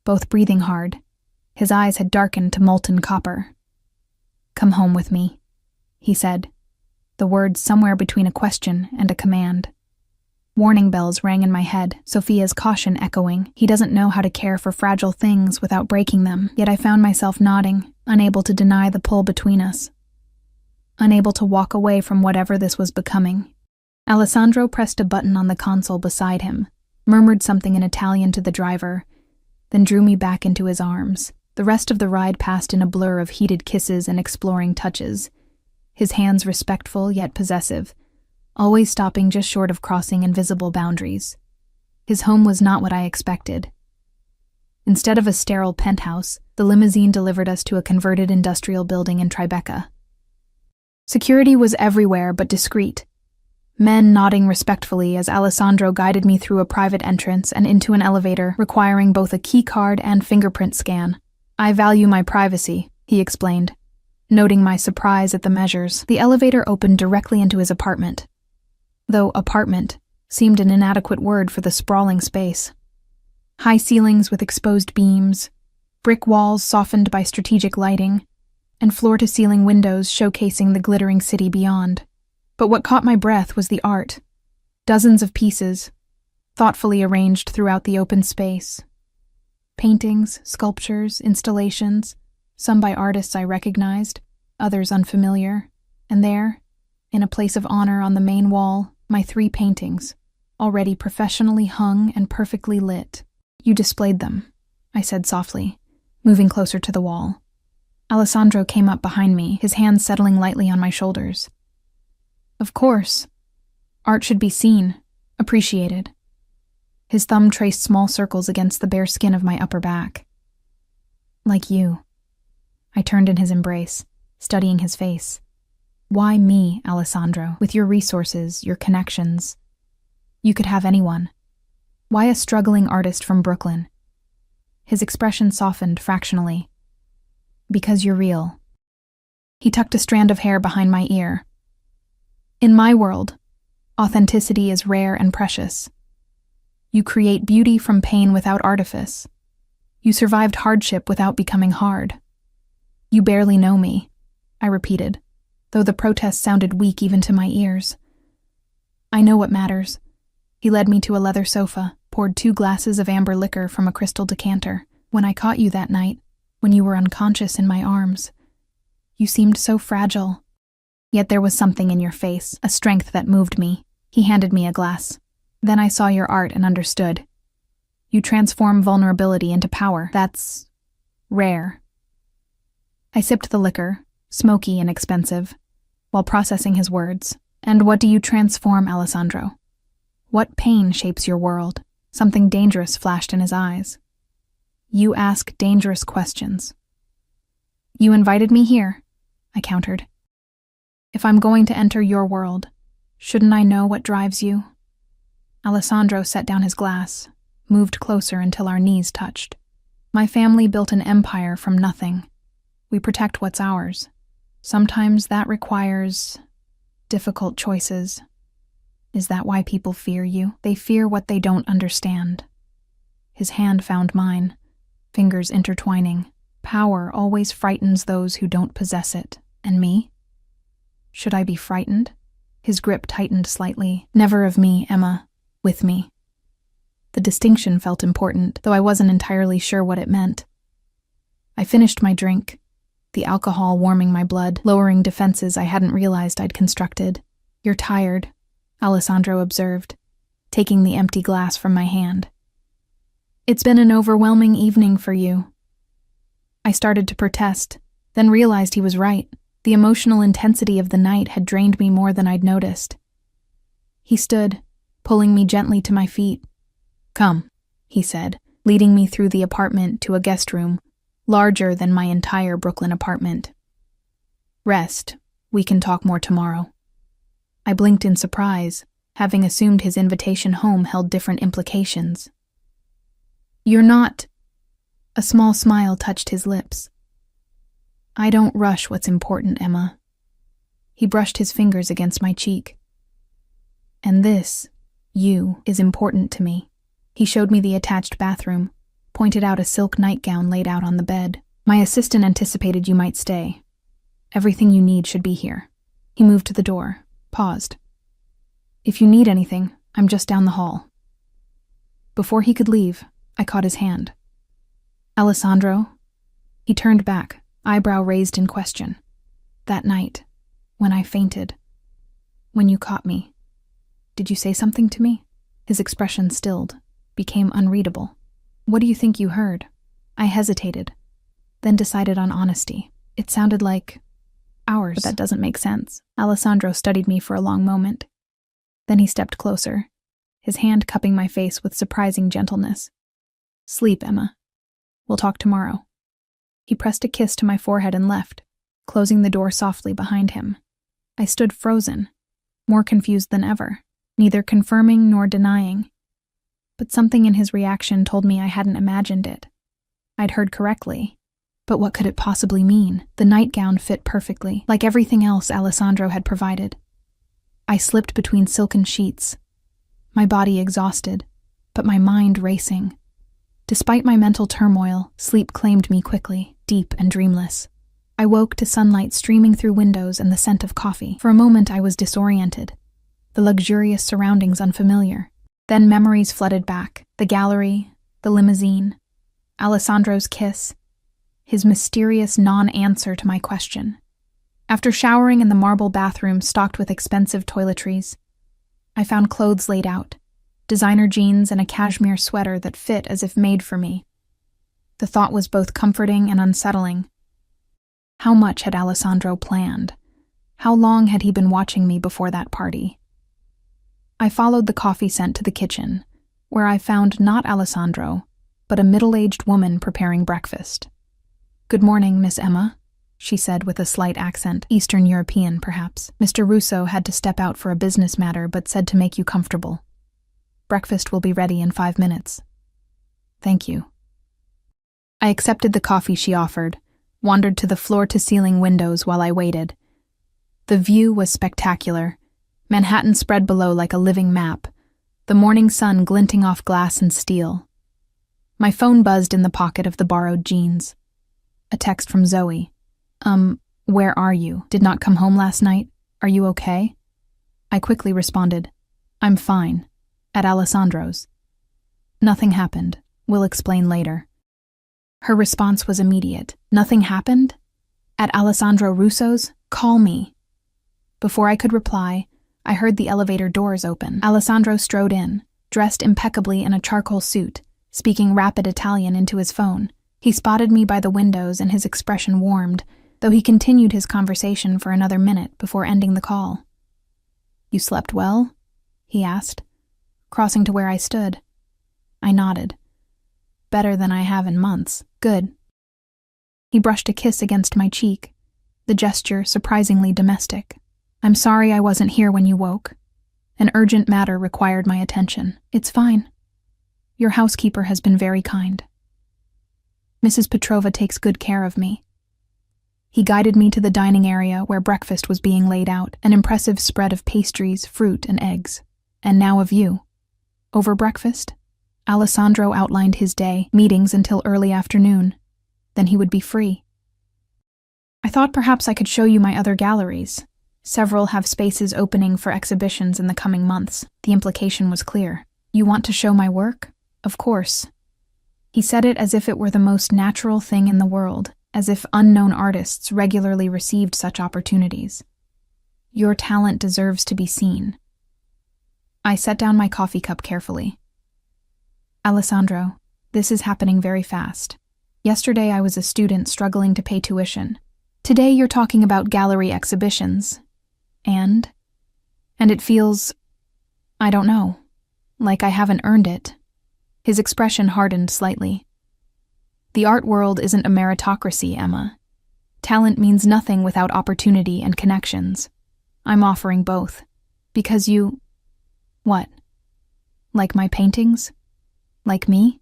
both breathing hard, his eyes had darkened to molten copper. "Come home with me," he said, the words somewhere between a question and a command. Warning bells rang in my head, Sophia's caution echoing. He doesn't know how to care for fragile things without breaking them, yet I found myself nodding, unable to deny the pull between us. Unable to walk away from whatever this was becoming. Alessandro pressed a button on the console beside him, murmured something in Italian to the driver, then drew me back into his arms. The rest of the ride passed in a blur of heated kisses and exploring touches, his hands respectful yet possessive, always stopping just short of crossing invisible boundaries. His home was not what I expected. Instead of a sterile penthouse, the limousine delivered us to a converted industrial building in Tribeca. Security was everywhere but discreet, men nodding respectfully as Alessandro guided me through a private entrance and into an elevator requiring both a key card and fingerprint scan. "I value my privacy," he explained, noting my surprise at the measures. The elevator opened directly into his apartment, though apartment seemed an inadequate word for the sprawling space. High ceilings with exposed beams, brick walls softened by strategic lighting, and floor-to-ceiling windows showcasing the glittering city beyond. But what caught my breath was the art. Dozens of pieces, thoughtfully arranged throughout the open space. Paintings, sculptures, installations, some by artists I recognized, others unfamiliar. And there, in a place of honor on the main wall, my 3 paintings, already professionally hung and perfectly lit. "You displayed them," I said softly, moving closer to the wall. Alessandro came up behind me, his hands settling lightly on my shoulders. "Of course. Art should be seen, appreciated." His thumb traced small circles against the bare skin of my upper back. "Like you." I turned in his embrace, studying his face. "Why me, Alessandro? With your resources, your connections. You could have anyone. Why a struggling artist from Brooklyn?" His expression softened fractionally. "Because you're real." He tucked a strand of hair behind my ear. "In my world, authenticity is rare and precious. You create beauty from pain without artifice. You survived hardship without becoming hard. You barely know me," I repeated, though the protest sounded weak even to my ears. "I know what matters." He led me to a leather sofa, poured 2 glasses of amber liquor from a crystal decanter. "When I caught you that night, when you were unconscious in my arms, you seemed so fragile. Yet there was something in your face, a strength that moved me." He handed me a glass. "Then I saw your art and understood. You transform vulnerability into power. That's rare." I sipped the liquor, smoky and expensive, while processing his words. "And what do you transform, Alessandro? What pain shapes your world?" Something dangerous flashed in his eyes. "You ask dangerous questions." "You invited me here," I countered. "If I'm going to enter your world, shouldn't I know what drives you?" Alessandro set down his glass, moved closer until our knees touched. "My family built an empire from nothing. We protect what's ours. Sometimes that requires difficult choices. Is that why people fear you? They fear what they don't understand." His hand found mine, fingers intertwining. "Power always frightens those who don't possess it. And me? Should I be frightened?" His grip tightened slightly. "Never of me, Emma. With me." The distinction felt important, though I wasn't entirely sure what it meant. I finished my drink, the alcohol warming my blood, lowering defenses I hadn't realized I'd constructed. "You're tired," Alessandro observed, taking the empty glass from my hand. "It's been an overwhelming evening for you." I started to protest, then realized he was right. The emotional intensity of the night had drained me more than I'd noticed. He stood, pulling me gently to my feet. "Come," he said, leading me through the apartment to a guest room, larger than my entire Brooklyn apartment. "Rest. We can talk more tomorrow." I blinked in surprise, having assumed his invitation home held different implications. "You're not—" A small smile touched his lips. "I don't rush what's important, Emma." He brushed his fingers against my cheek. "And this, you, is important to me." He showed me the attached bathroom, pointed out a silk nightgown laid out on the bed. "My assistant anticipated you might stay. Everything you need should be here." He moved to the door, paused. "If you need anything, I'm just down the hall." Before he could leave, I caught his hand. "Alessandro?" He turned back, eyebrow raised in question. "That night, when I fainted, when you caught me, did you say something to me?" His expression stilled, became unreadable. "What do you think you heard?" I hesitated, then decided on honesty. It sounded like ours, but that doesn't make sense. Alessandro studied me for a long moment. Then he stepped closer, his hand cupping my face with surprising gentleness. "Sleep, Emma. We'll talk tomorrow." He pressed a kiss to my forehead and left, closing the door softly behind him. I stood frozen, more confused than ever, neither confirming nor denying. But something in his reaction told me I hadn't imagined it. I'd heard correctly. But what could it possibly mean? The nightgown fit perfectly, like everything else Alessandro had provided. I slipped between silken sheets, my body exhausted, but my mind racing. Despite my mental turmoil, sleep claimed me quickly, deep and dreamless. I woke to sunlight streaming through windows and the scent of coffee. For a moment I was disoriented, the luxurious surroundings unfamiliar. Then memories flooded back, the gallery, the limousine, Alessandro's kiss, his mysterious non-answer to my question. After showering in the marble bathroom stocked with expensive toiletries, I found clothes laid out, designer jeans and a cashmere sweater that fit as if made for me. The thought was both comforting and unsettling. How much had Alessandro planned? How long had he been watching me before that party? I followed the coffee scent to the kitchen, where I found not Alessandro, but a middle-aged woman preparing breakfast. "Good morning, Miss Emma," she said with a slight accent, Eastern European perhaps. "Mr. Russo had to step out for a business matter but said to make you comfortable. Breakfast will be ready in 5 minutes." "Thank you." I accepted the coffee she offered, wandered to the floor-to-ceiling windows while I waited. The view was spectacular. Manhattan spread below like a living map, the morning sun glinting off glass and steel. My phone buzzed in the pocket of the borrowed jeans. A text from Zoe. Where are you? Did not come home last night? Are you okay?" I quickly responded, "I'm fine. At Alessandro's." "Nothing happened. We'll explain later." Her response was immediate. "Nothing happened? At Alessandro Russo's? Call me." Before I could reply, I heard the elevator doors open. Alessandro strode in, dressed impeccably in a charcoal suit, speaking rapid Italian into his phone. He spotted me by the windows and his expression warmed, though he continued his conversation for another minute before ending the call. "You slept well?" he asked, crossing to where I stood. I nodded. "Better than I have in months. Good." He brushed a kiss against my cheek, the gesture surprisingly domestic. "I'm sorry I wasn't here when you woke. An urgent matter required my attention." "It's fine. Your housekeeper has been very kind. Mrs. Petrova takes good care of me." He guided me to the dining area where breakfast was being laid out, an impressive spread of pastries, fruit, and eggs. "And now a view." Over breakfast, Alessandro outlined his day, meetings until early afternoon. Then he would be free. "I thought perhaps I could show you my other galleries. Several have spaces opening for exhibitions in the coming months." The implication was clear. "You want to show my work?" Of course. He said it as if it were the most natural thing in the world, as if unknown artists regularly received such opportunities. Your talent deserves to be seen. I set down my coffee cup carefully. Alessandro, this is happening very fast. Yesterday I was a student struggling to pay tuition. Today you're talking about gallery exhibitions. And it feels, I don't know, like I haven't earned it. His expression hardened slightly. The art world isn't a meritocracy, Emma. Talent means nothing without opportunity and connections. I'm offering both. Because you... What? Like my paintings? Like me?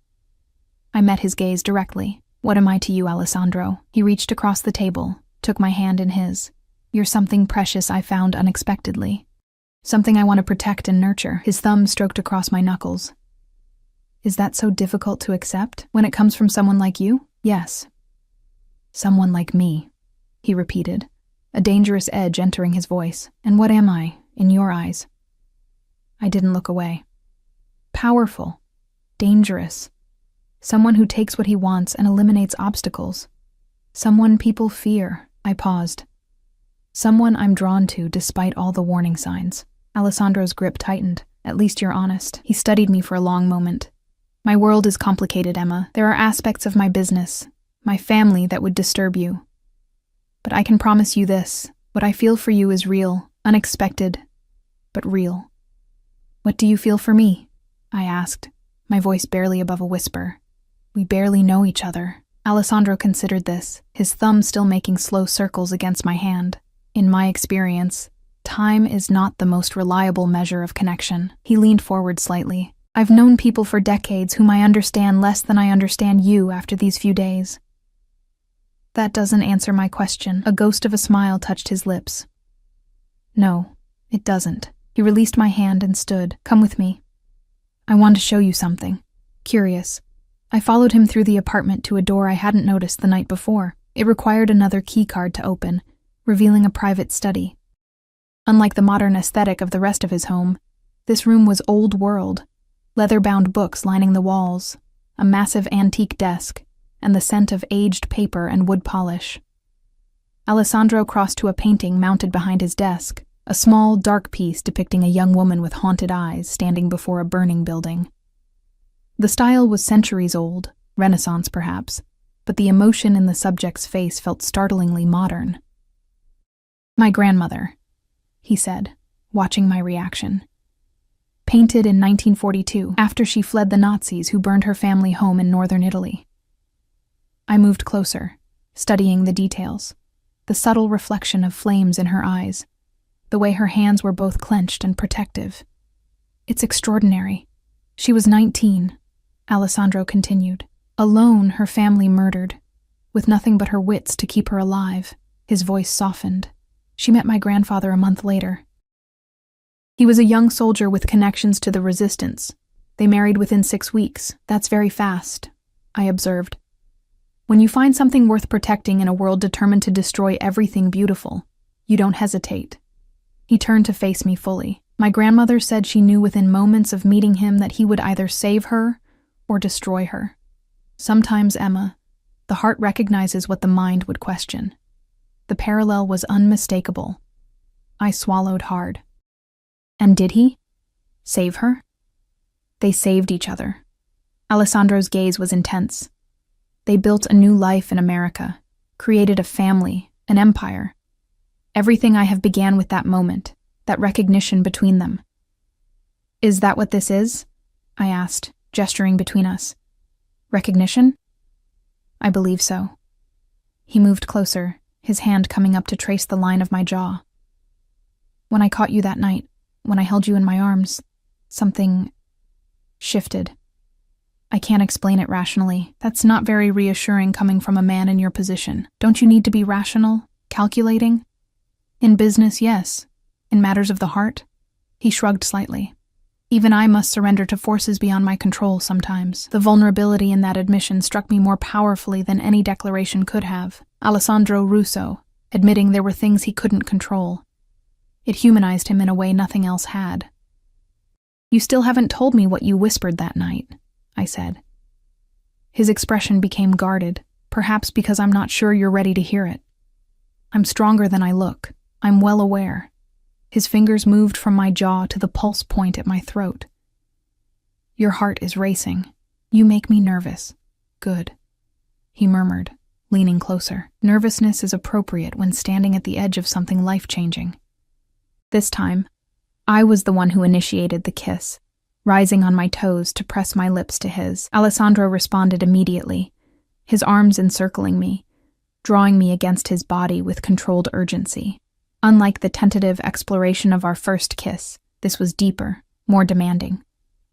I met his gaze directly. What am I to you, Alessandro? He reached across the table, took my hand in his. You're something precious I found unexpectedly. Something I want to protect and nurture. His thumb stroked across my knuckles. Is that so difficult to accept when it comes from someone like you? Yes. Someone like me, he repeated, a dangerous edge entering his voice. And what am I, in your eyes? I didn't look away. Powerful. Dangerous. Someone who takes what he wants and eliminates obstacles. Someone people fear. I paused. Someone I'm drawn to despite all the warning signs. Alessandro's grip tightened. At least you're honest. He studied me for a long moment. My world is complicated, Emma. There are aspects of my business, my family that would disturb you. But I can promise you this. What I feel for you is real, unexpected, but real. What do you feel for me? I asked, my voice barely above a whisper. We barely know each other. Alessandro considered this, his thumb still making slow circles against my hand. In my experience, time is not the most reliable measure of connection. He leaned forward slightly. I've known people for decades whom I understand less than I understand you after these few days. That doesn't answer my question. A ghost of a smile touched his lips. No, it doesn't. He released my hand and stood. Come with me. I want to show you something. Curious. I followed him through the apartment to a door I hadn't noticed the night before. It required another key card to open, revealing a private study. Unlike the modern aesthetic of the rest of his home, this room was old world. Leather-bound books lining the walls, a massive antique desk, and the scent of aged paper and wood polish. Alessandro crossed to a painting mounted behind his desk, a small, dark piece depicting a young woman with haunted eyes standing before a burning building. The style was centuries old, Renaissance perhaps, but the emotion in the subject's face felt startlingly modern. My grandmother, he said, watching my reaction. Painted in 1942, after she fled the Nazis who burned her family home in northern Italy. I moved closer, studying the details, the subtle reflection of flames in her eyes, the way her hands were both clenched and protective. It's extraordinary. She was 19, Alessandro continued. Alone, her family murdered, with nothing but her wits to keep her alive. His voice softened. She met my grandfather a month later. He was a young soldier with connections to the resistance. They married within 6 weeks. That's very fast, I observed. When you find something worth protecting in a world determined to destroy everything beautiful, you don't hesitate. He turned to face me fully. My grandmother said she knew within moments of meeting him that he would either save her or destroy her. Sometimes, Emma, the heart recognizes what the mind would question. The parallel was unmistakable. I swallowed hard. And did he? Save her? They saved each other. Alessandro's gaze was intense. They built a new life in America, created a family, an empire. Everything I have began with that moment, that recognition between them. Is that what this is? I asked, gesturing between us. Recognition? I believe so. He moved closer, his hand coming up to trace the line of my jaw. When I caught you that night, when I held you in my arms, something shifted. I can't explain it rationally. That's not very reassuring coming from a man in your position. Don't you need to be rational, calculating? In business, yes. In matters of the heart? He shrugged slightly. Even I must surrender to forces beyond my control sometimes. The vulnerability in that admission struck me more powerfully than any declaration could have. Alessandro Russo, admitting there were things he couldn't control. It humanized him in a way nothing else had. You still haven't told me what you whispered that night, I said. His expression became guarded, perhaps because I'm not sure you're ready to hear it. I'm stronger than I look. I'm well aware. His fingers moved from my jaw to the pulse point at my throat. Your heart is racing. You make me nervous. Good, he murmured, leaning closer. Nervousness is appropriate when standing at the edge of something life-changing. This time, I was the one who initiated the kiss, rising on my toes to press my lips to his. Alessandro responded immediately, his arms encircling me, drawing me against his body with controlled urgency. Unlike the tentative exploration of our first kiss, this was deeper, more demanding,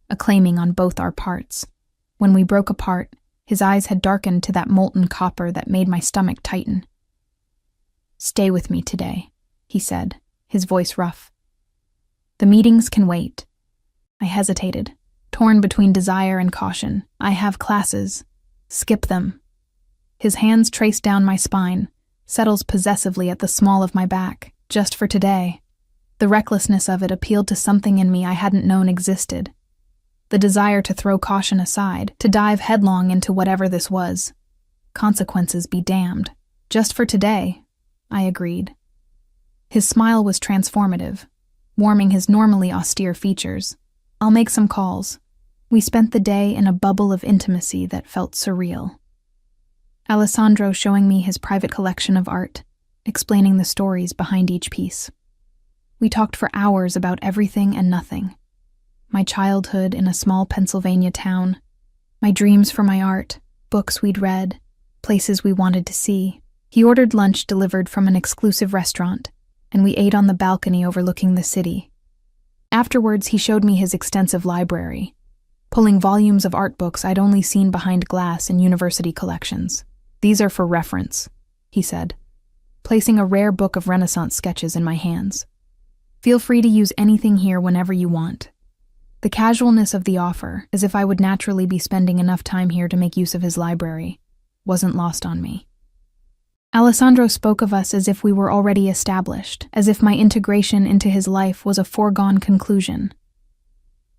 a claiming on both our parts. When we broke apart, his eyes had darkened to that molten copper that made my stomach tighten. Stay with me today, he said, his voice rough. The meetings can wait. I hesitated, torn between desire and caution. I have classes. Skip them. His hands trace down my spine, settles possessively at the small of my back. Just for today. The recklessness of it appealed to something in me I hadn't known existed. The desire to throw caution aside, to dive headlong into whatever this was. Consequences be damned. Just for today, I agreed. His smile was transformative, warming his normally austere features. I'll make some calls. We spent the day in a bubble of intimacy that felt surreal. Alessandro showing me his private collection of art, explaining the stories behind each piece. We talked for hours about everything and nothing. My childhood in a small Pennsylvania town, my dreams for my art, books we'd read, places we wanted to see. He ordered lunch delivered from an exclusive restaurant, and we ate on the balcony overlooking the city. Afterwards, he showed me his extensive library, pulling volumes of art books I'd only seen behind glass in university collections. These are for reference, he said, placing a rare book of Renaissance sketches in my hands. Feel free to use anything here whenever you want. The casualness of the offer, as if I would naturally be spending enough time here to make use of his library, wasn't lost on me. Alessandro spoke of us as if we were already established, as if my integration into his life was a foregone conclusion.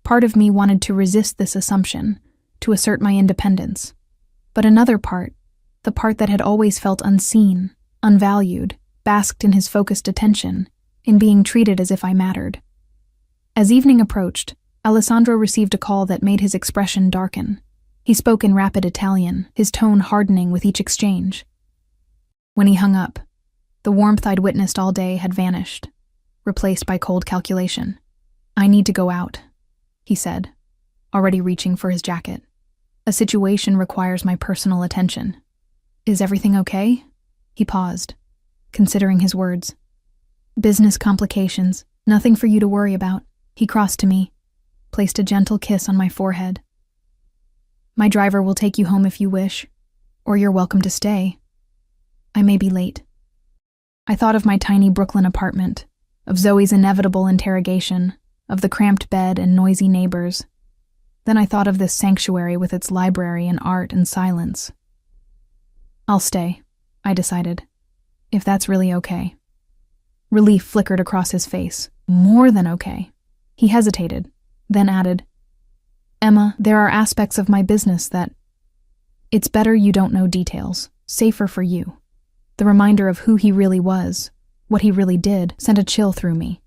Part of me wanted to resist this assumption, to assert my independence. But another part, the part that had always felt unseen, unvalued, basked in his focused attention, in being treated as if I mattered. As evening approached, Alessandro received a call that made his expression darken. He spoke in rapid Italian, his tone hardening with each exchange. When he hung up, the warmth I'd witnessed all day had vanished, replaced by cold calculation. I need to go out, he said, already reaching for his jacket. A situation requires my personal attention. Is everything okay? He paused, considering his words. Business complications, nothing for you to worry about. He crossed to me, placed a gentle kiss on my forehead. My driver will take you home if you wish, or you're welcome to stay. I may be late. I thought of my tiny Brooklyn apartment, of Zoe's inevitable interrogation, of the cramped bed and noisy neighbors. Then I thought of this sanctuary with its library and art and silence. I'll stay, I decided, if that's really okay. Relief flickered across his face. More than okay. He hesitated, then added, Emma, there are aspects of my business that... It's better you don't know details. Safer for you. The reminder of who he really was, what he really did, sent a chill through me.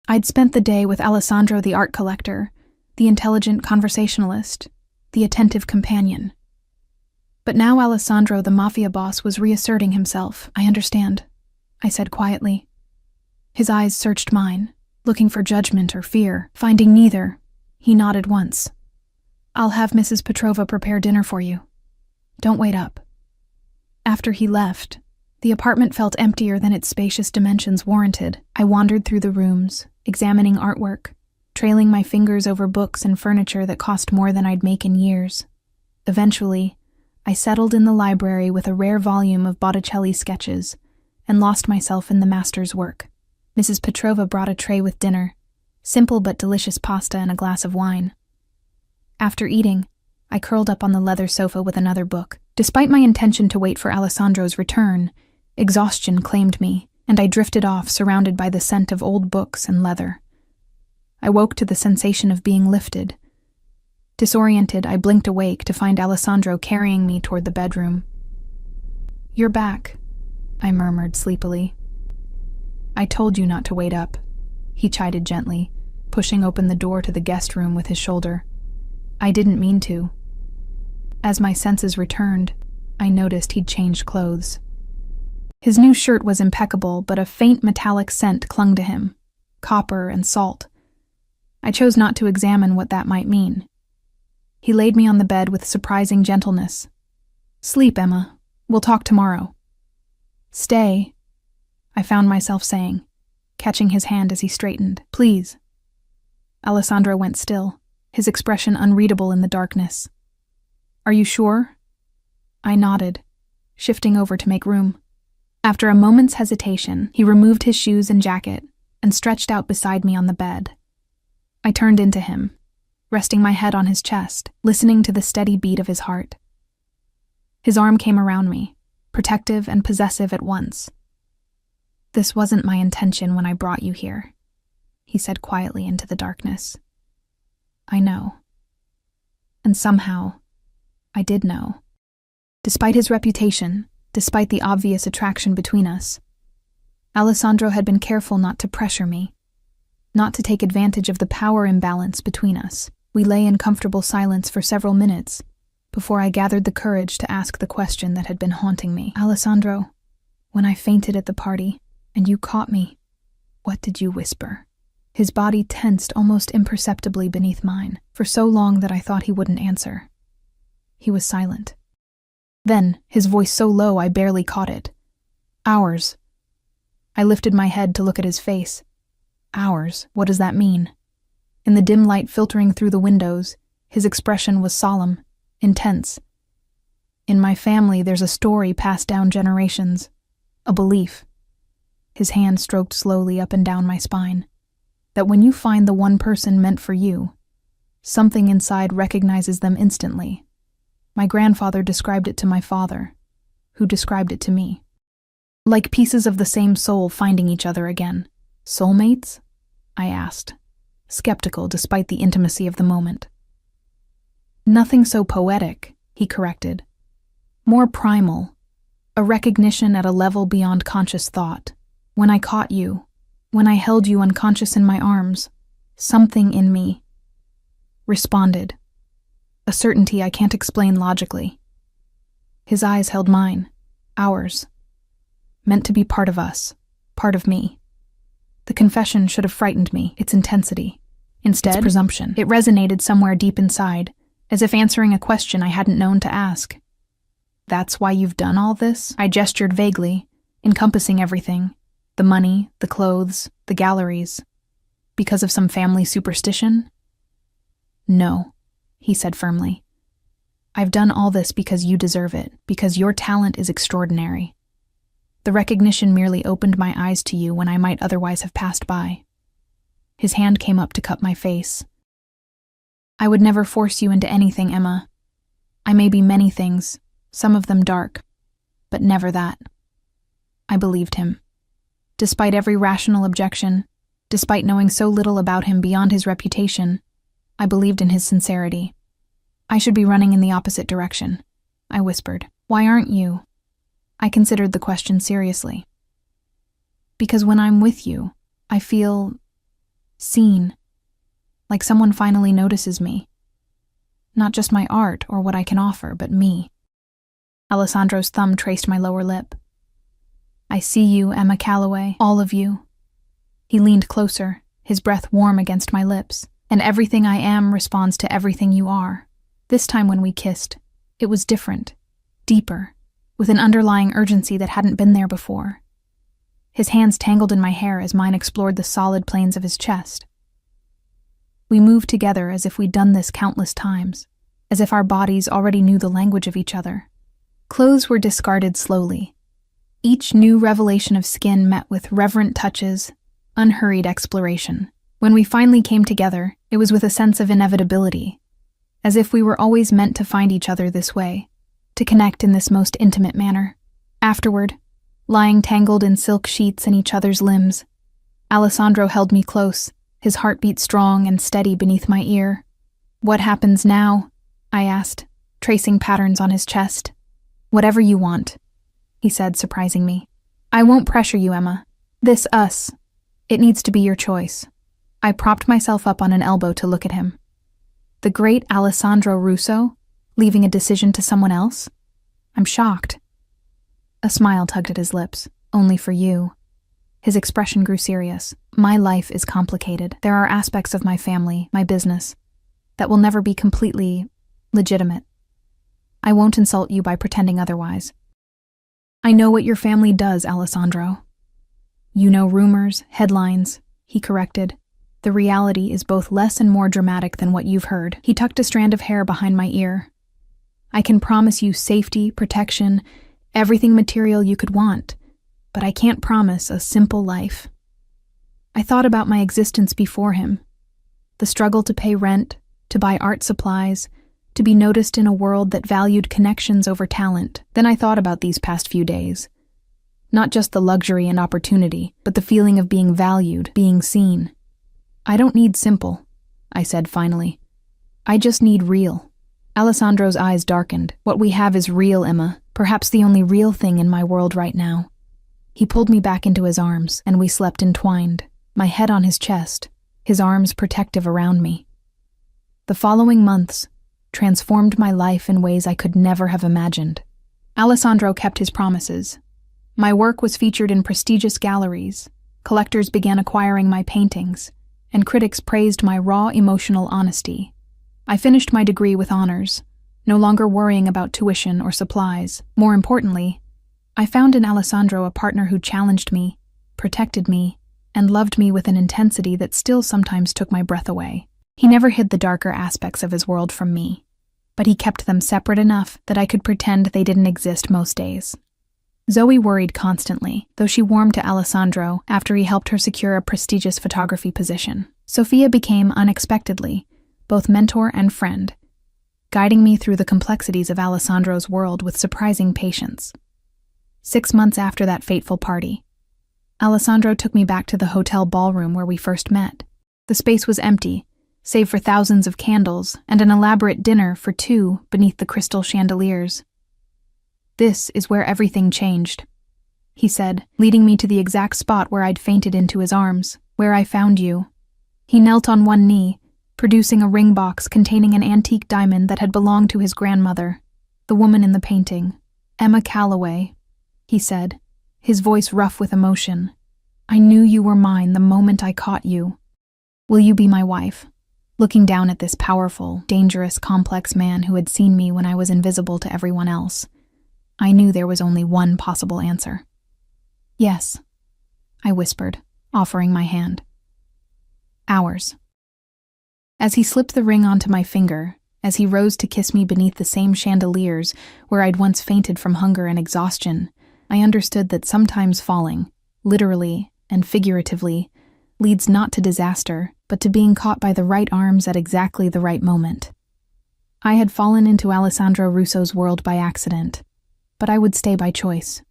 I'd spent the day with Alessandro the art collector, the intelligent conversationalist, the attentive companion. But now Alessandro the Mafia boss was reasserting himself. I understand, I said quietly. His eyes searched mine, looking for judgment or fear. Finding neither, he nodded once. I'll have Mrs. Petrova prepare dinner for you. Don't wait up. After he left, the apartment felt emptier than its spacious dimensions warranted. I wandered through the rooms, examining artwork, trailing my fingers over books and furniture that cost more than I'd make in years. Eventually, I settled in the library with a rare volume of Botticelli sketches and lost myself in the master's work. Mrs. Petrova brought a tray with dinner, simple but delicious pasta and a glass of wine. After eating, I curled up on the leather sofa with another book. Despite my intention to wait for Alessandro's return, exhaustion claimed me, and I drifted off surrounded by the scent of old books and leather. I woke to the sensation of being lifted, Disoriented, I blinked awake to find Alessandro carrying me toward the bedroom. "You're back," I murmured sleepily. "I told you not to wait up," he chided gently, pushing open the door to the guest room with his shoulder. "I didn't mean to." As my senses returned, I noticed he'd changed clothes. His new shirt was impeccable, but a faint metallic scent clung to him, copper and salt. I chose not to examine what that might mean. He laid me on the bed with surprising gentleness. "Sleep, Emma. We'll talk tomorrow." "Stay," I found myself saying, catching his hand as he straightened. "Please." Alessandro went still, his expression unreadable in the darkness. "Are you sure?" I nodded, shifting over to make room. After a moment's hesitation, he removed his shoes and jacket and stretched out beside me on the bed. I turned into him, resting my head on his chest, listening to the steady beat of his heart. His arm came around me, protective and possessive at once. "This wasn't my intention when I brought you here," he said quietly into the darkness. "I know." And somehow, I did know. Despite his reputation, despite the obvious attraction between us, Alessandro had been careful not to pressure me, not to take advantage of the power imbalance between us. We lay in comfortable silence for several minutes before I gathered the courage to ask the question that had been haunting me. "Alessandro, when I fainted at the party and you caught me, what did you whisper?" His body tensed almost imperceptibly beneath mine, for so long that I thought he wouldn't answer. He was silent. Then, his voice so low I barely caught it. "Ours." I lifted my head to look at his face. "Ours? What does that mean?" In the dim light filtering through the windows, his expression was solemn, intense. "In my family, there's a story passed down generations, a belief." His hand stroked slowly up and down my spine. "That when you find the one person meant for you, something inside recognizes them instantly. My grandfather described it to my father, who described it to me. Like pieces of the same soul finding each other again. Soulmates?" I asked, skeptical despite the intimacy of the moment. "Nothing so poetic," he corrected. "More primal, a recognition at a level beyond conscious thought. When I caught you, when I held you unconscious in my arms, something in me responded. A certainty I can't explain logically." His eyes held mine, ours. Meant to be part of us, part of me. The confession should have frightened me, its intensity. Instead, its presumption. It resonated somewhere deep inside, as if answering a question I hadn't known to ask. "That's why you've done all this?" I gestured vaguely, encompassing everything. The money, the clothes, the galleries. Because of some family superstition? "No," he said firmly. "I've done all this because you deserve it, because your talent is extraordinary. The recognition merely opened my eyes to you when I might otherwise have passed by." His hand came up to cup my face. "I would never force you into anything, Emma. I may be many things, some of them dark, but never that." I believed him. Despite every rational objection, despite knowing so little about him beyond his reputation, I believed in his sincerity. "I should be running in the opposite direction," I whispered. "Why aren't you?" I considered the question seriously. "Because when I'm with you, I feel seen, like someone finally notices me. Not just my art or what I can offer, but me." Alessandro's thumb traced my lower lip. "I see you, Emma Calloway, all of you." He leaned closer, his breath warm against my lips. "And everything I am responds to everything you are." This time when we kissed, it was different, deeper, with an underlying urgency that hadn't been there before. His hands tangled in my hair as mine explored the solid planes of his chest. We moved together as if we'd done this countless times, as if our bodies already knew the language of each other. Clothes were discarded slowly. Each new revelation of skin met with reverent touches, unhurried exploration. When we finally came together, it was with a sense of inevitability, as if we were always meant to find each other this way, to connect in this most intimate manner. Afterward, lying tangled in silk sheets in each other's limbs, Alessandro held me close, his heartbeat strong and steady beneath my ear. "What happens now?" I asked, tracing patterns on his chest. "Whatever you want," he said, surprising me. "I won't pressure you, Emma. This us. It needs to be your choice." I propped myself up on an elbow to look at him. The great Alessandro Russo, leaving a decision to someone else? I'm shocked. A smile tugged at his lips. "Only for you." His expression grew serious. "My life is complicated. There are aspects of my family, my business, that will never be completely legitimate. I won't insult you by pretending otherwise. I know what your family does, Alessandro." "You know rumors, headlines," he corrected. "The reality is both less and more dramatic than what you've heard." He tucked a strand of hair behind my ear. "I can promise you safety, protection, everything material you could want, but I can't promise a simple life." I thought about my existence before him. The struggle to pay rent, to buy art supplies, to be noticed in a world that valued connections over talent. Then I thought about these past few days. Not just the luxury and opportunity, but the feeling of being valued, being seen. "I don't need simple," I said finally. "I just need real." Alessandro's eyes darkened. "What we have is real, Emma. Perhaps the only real thing in my world right now." He pulled me back into his arms, and we slept entwined, my head on his chest, his arms protective around me. The following months transformed my life in ways I could never have imagined. Alessandro kept his promises. My work was featured in prestigious galleries, collectors began acquiring my paintings, and critics praised my raw emotional honesty. I finished my degree with honors, no longer worrying about tuition or supplies. More importantly, I found in Alessandro a partner who challenged me, protected me, and loved me with an intensity that still sometimes took my breath away. He never hid the darker aspects of his world from me, but he kept them separate enough that I could pretend they didn't exist most days. Zoe worried constantly, though she warmed to Alessandro after he helped her secure a prestigious photography position. Sophia became, unexpectedly, both mentor and friend, guiding me through the complexities of Alessandro's world with surprising patience. 6 months after that fateful party, Alessandro took me back to the hotel ballroom where we first met. The space was empty, save for thousands of candles and an elaborate dinner for two beneath the crystal chandeliers. "This is where everything changed," he said, leading me to the exact spot where I'd fainted into his arms, "where I found you." He knelt on one knee, producing a ring box containing an antique diamond that had belonged to his grandmother, the woman in the painting, Emma Calloway, he said, his voice rough with emotion. "I knew you were mine the moment I caught you. Will you be my wife?" Looking down at this powerful, dangerous, complex man who had seen me when I was invisible to everyone else, I knew there was only one possible answer. "Yes," I whispered, offering my hand. Hours. As he slipped the ring onto my finger, as he rose to kiss me beneath the same chandeliers where I'd once fainted from hunger and exhaustion, I understood that sometimes falling, literally and figuratively, leads not to disaster, but to being caught by the right arms at exactly the right moment. I had fallen into Alessandro Russo's world by accident, but I would stay by choice.